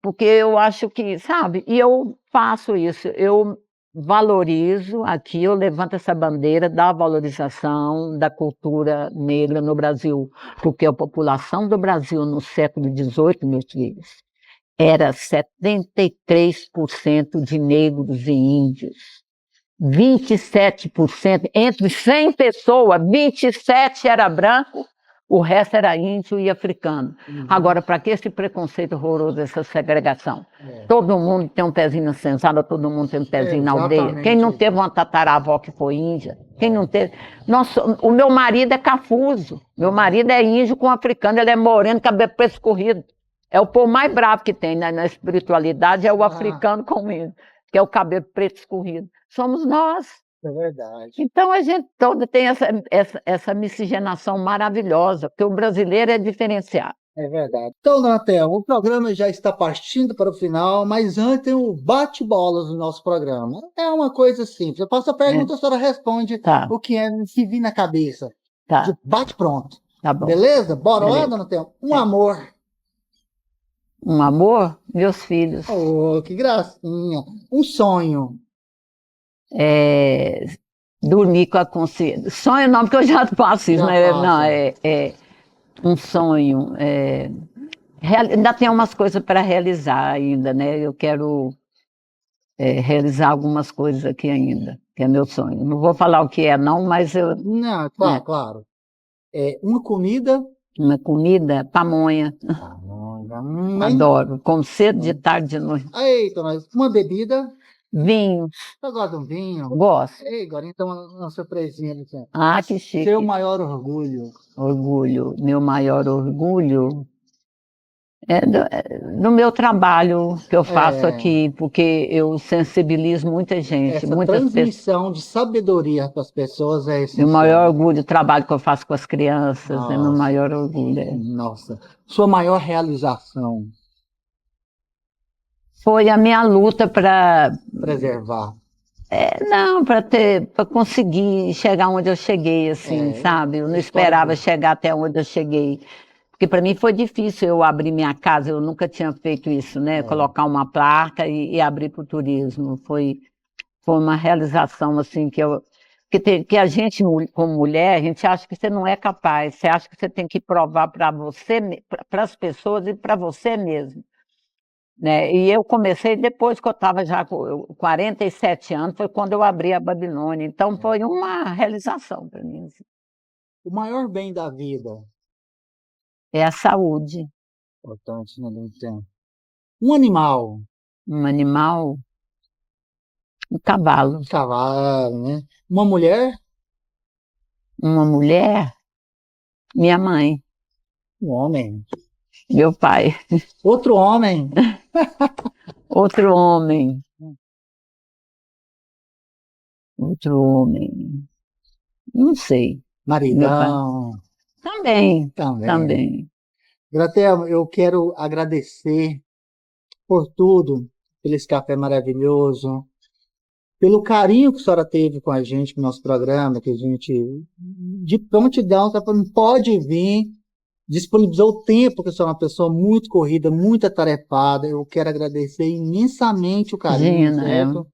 Porque eu acho que, sabe, e eu faço isso, eu valorizo aqui, eu levanto essa bandeira da valorização da cultura negra no Brasil, porque a população do Brasil no século XVIII, meus filhos, era 73% de negros e índios. 27%, entre 100 pessoas, 27 era branco, o resto era índio e africano. Agora, para que esse preconceito horroroso, essa segregação? Todo mundo tem um pezinho na senzala, todo mundo tem um pezinho na aldeia. Quem não teve uma tataravó que foi índia? Quem não teve... Nossa, o meu marido é cafuso, meu marido é índio com africano, ele é moreno, cabelo preto escorrido. É o povo mais bravo que tem na espiritualidade, é o africano com índio, que é o cabelo preto escorrido. Somos nós.
É verdade.
Então a gente toda tem essa miscigenação maravilhosa, porque o brasileiro é diferenciado.
É verdade. Então, Natel, o programa já está partindo para o final, mas antes tem um bate-bolas no nosso programa. É uma coisa simples. Eu faço a pergunta, a senhora responde o que é que vir na cabeça.
Tá.
Bate pronto.
Tá bom.
Beleza? Bora lá, dona Natel? Amor.
Um amor? Meus filhos.
Oh, que gracinha. Um sonho.
Dormir com a consciência. Sonho não, porque eu já faço isso, né? Não, um sonho. Ainda tem umas coisas para realizar ainda, né? Eu quero realizar algumas coisas aqui ainda, que é meu sonho. Não vou falar o que é, não, mas eu...
Não, claro, claro. Uma comida...
Uma comida, pamonha. Adoro. Como cedo, de tarde, de noite.
Eita, mas uma bebida...
Vinho.
Você gosta de um vinho?
Gosto.
Ei, agora então uma surpresinha ali.
Que chique.
Seu maior orgulho?
Orgulho. Meu maior orgulho é do meu trabalho que eu faço aqui, porque eu sensibilizo muita gente.
Essa transmissão de sabedoria para as pessoas é essencial.
Meu maior orgulho, o trabalho que eu faço com as crianças, é meu maior orgulho.
Nossa. Sua maior realização?
Foi a minha luta para
preservar.
Não, para conseguir chegar onde eu cheguei, assim, sabe? Eu não esperava chegar até onde eu cheguei. Porque para mim foi difícil eu abrir minha casa, eu nunca tinha feito isso, né? Colocar uma placa e abrir para o turismo. Foi uma realização, assim, que a gente, como mulher, a gente acha que você não é capaz, você acha que você tem que provar para você, para as pessoas e para você mesmo. Né? E eu comecei depois que eu estava já com 47 anos, foi quando eu abri a Babilônia. Então foi uma realização para mim. Assim.
O maior bem da vida?
É a saúde.
Importante, né? Um animal?
Um animal? Um cavalo.
Um cavalo, né? Uma mulher?
Uma mulher? Minha mãe.
Um homem?
Meu pai.
Outro homem?
Outro homem. Outro homem. Não sei.
Maridão.
Também.
Gratel, eu quero agradecer por tudo, pelo esse café maravilhoso, pelo carinho que a senhora teve com a gente, com o nosso programa, que a gente, de prontidão, pode vir, disponibilizou o tempo, que a senhora é uma pessoa muito corrida, muito atarefada. Eu quero agradecer imensamente o carinho, certo?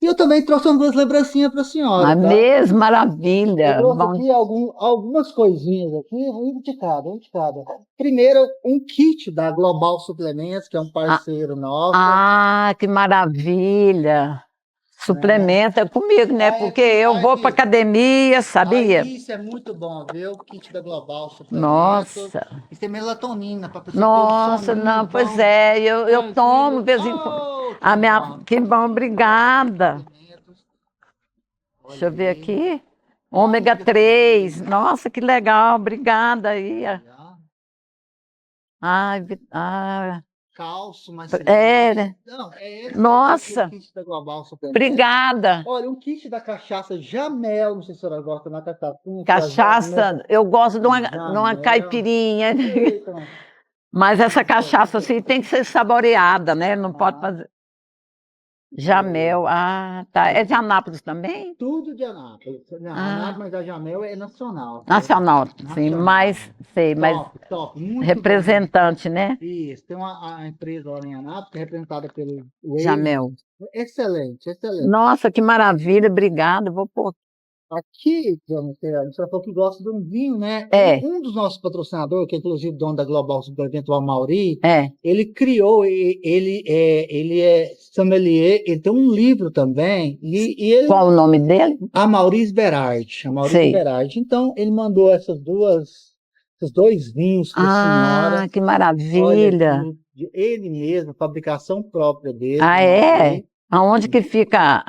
E eu também trouxe umas lembrancinhas para a senhora.
A mesma maravilha.
Eu trouxe aqui algumas coisinhas aqui, um de cada. Primeiro, um kit da Global Suplementos, que é um parceiro nosso.
Que maravilha! Suplementa comigo, né? Porque eu vou para academia, sabia?
Isso é muito bom, viu? O kit da Global Suplementos.
Nossa!
Isso é melatonina para pessoa.
Nossa, não, pois é, eu tomo de vez em quando. Que bom, obrigada. Deixa eu ver aqui. Ômega 3. Nossa, que legal, obrigada aí.
Cálcio, mas...
né?
Não, esse
nossa,
kit da Global Suplementos.
Obrigada.
Olha, um kit da cachaça Jamel, não sei se a senhora gosta da cachaça.
Cachaça, eu gosto de uma caipirinha.
Eita,
mas essa cachaça assim tem que ser saboreada, né? Não pode fazer. Jamel, ah, tá. É de Anápolis também?
Tudo de Anápolis. Não,
Ah,
Anápolis, mas a Jamel é nacional.
nacional, sim,
Nacional.
mas
Top, top. Muito bom.
representante, né?
Isso, tem a empresa lá em Anápolis, que é representada pelo Waze.
Jamel.
Excelente, excelente.
Nossa, que maravilha, obrigada. Vou pôr.
Aqui, você falou que gosta de um vinho, né?
É.
Um dos nossos patrocinadores, que é inclusive dono da Global Suplemento, o Amauri,
É.
ele criou, ele é sommelier, ele tem um livro também, e ele...
Qual o nome dele?
Amaury Berardi.
Sei.
Berardi. Então, ele mandou esses dois vinhos para a senhora.
Ah, que maravilha.
Olha, ele mesmo, fabricação própria dele.
Ah, é? Aonde que fica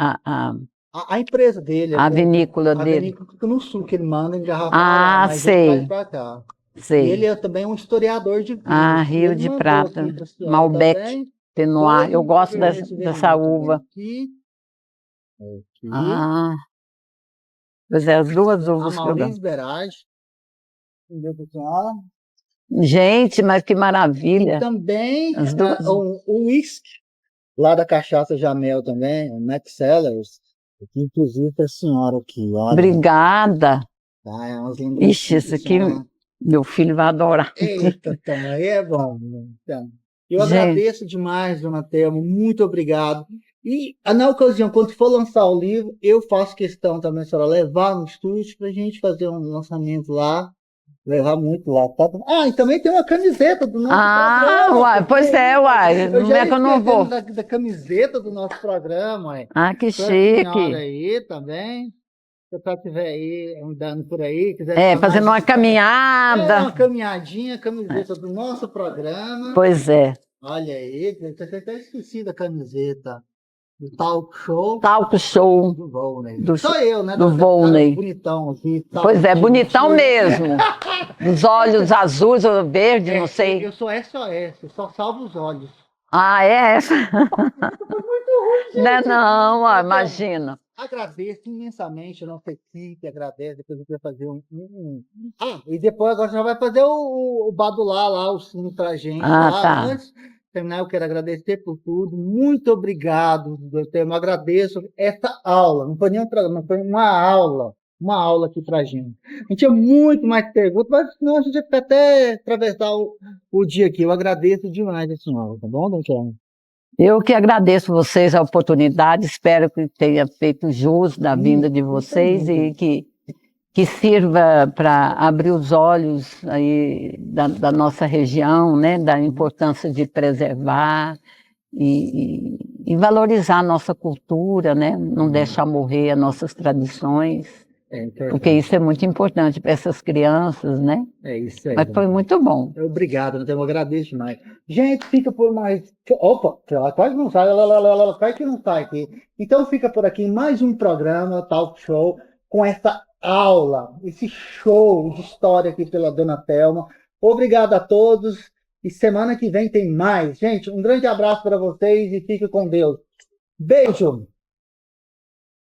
A empresa dele.
a vinícola
A
dele?
vinícola fica no sul, que ele manda engarrafar
Ah,
lá, mas
sei.
ele traz para cá.
Sei.
Ele é também um historiador de vinhos.
Ah, Rio de Prata, Malbec, Pinot Noir. Eu gosto dessa uva.
Aqui.
Ah, pois é, as duas uvas que eu
Amaury
gosto.
Berardi. Entendeu, senhora?
Gente, mas que
E
maravilha.
também
As duas.
o whisky lá da Cachaça Jamel também, o Max Cellars, que inclusive a senhora aqui, olha.
Obrigada.
Tá, é umas lembranças.
Ixi, esse aqui meu filho vai adorar.
Eita, também é bom. Então, eu agradeço demais, dona Thelma, muito obrigado. E na ocasião, quando for lançar o livro, eu faço questão também, a senhora, levar no estúdio para a gente fazer um lançamento lá. Levar muito lá. Tá? Ah, e também tem uma camiseta do nosso programa.
Uai, pois é, uai. Não é que eu não vou.
Da camiseta do nosso programa, uai.
Ah, que
Pra senhora
chique.
aí também. Se você estiver aí andando por aí, quiser
fazendo uma caminhada.
uma caminhadinha, camiseta do nosso programa.
Pois é.
Olha aí, você até esqueci da camiseta. Do Talk Show.
Talk Show.
Do Volney.
Sou
eu, né?
Do Volney.
Bonitão aqui.
Pois é, bonitão mesmo. Os olhos azuis ou verdes, não sei.
Eu sou SOS, eu só salvo os olhos.
Ah, é essa?
Foi muito ruim, gente.
Não, imagina.
Agradeço imensamente a nossa equipe, agradeço. Depois eu vou fazer e depois agora já vai fazer o Badulá lá, o sim pra gente.
Tá.
Antes de terminar, eu quero agradecer por tudo. Muito obrigado, doutor. Eu agradeço essa aula. Não foi nem um programa, foi uma aula aqui pra gente. A gente tinha muito mais perguntas, mas senão a gente ia até atravessar o dia aqui. Eu agradeço demais a senhora, tá bom, doutor?
Eu que agradeço vocês a oportunidade, espero que tenha feito jus da vinda de vocês e que sirva para abrir os olhos aí da nossa região, né, da importância de preservar e valorizar a nossa cultura, né, não deixar morrer as nossas tradições. Porque isso é muito importante para essas crianças, né? É isso aí. Mas foi muito bom.
Obrigado, eu agradeço demais. Gente, fica por mais... Opa, ela quase não sai, ela quase que não sai aqui. Então fica por aqui mais um programa, Talk Show, com essa aula, esse show de história aqui pela dona Thelma. Obrigado a todos e semana que vem tem mais. Gente, um grande abraço para vocês e fique com Deus. Beijo!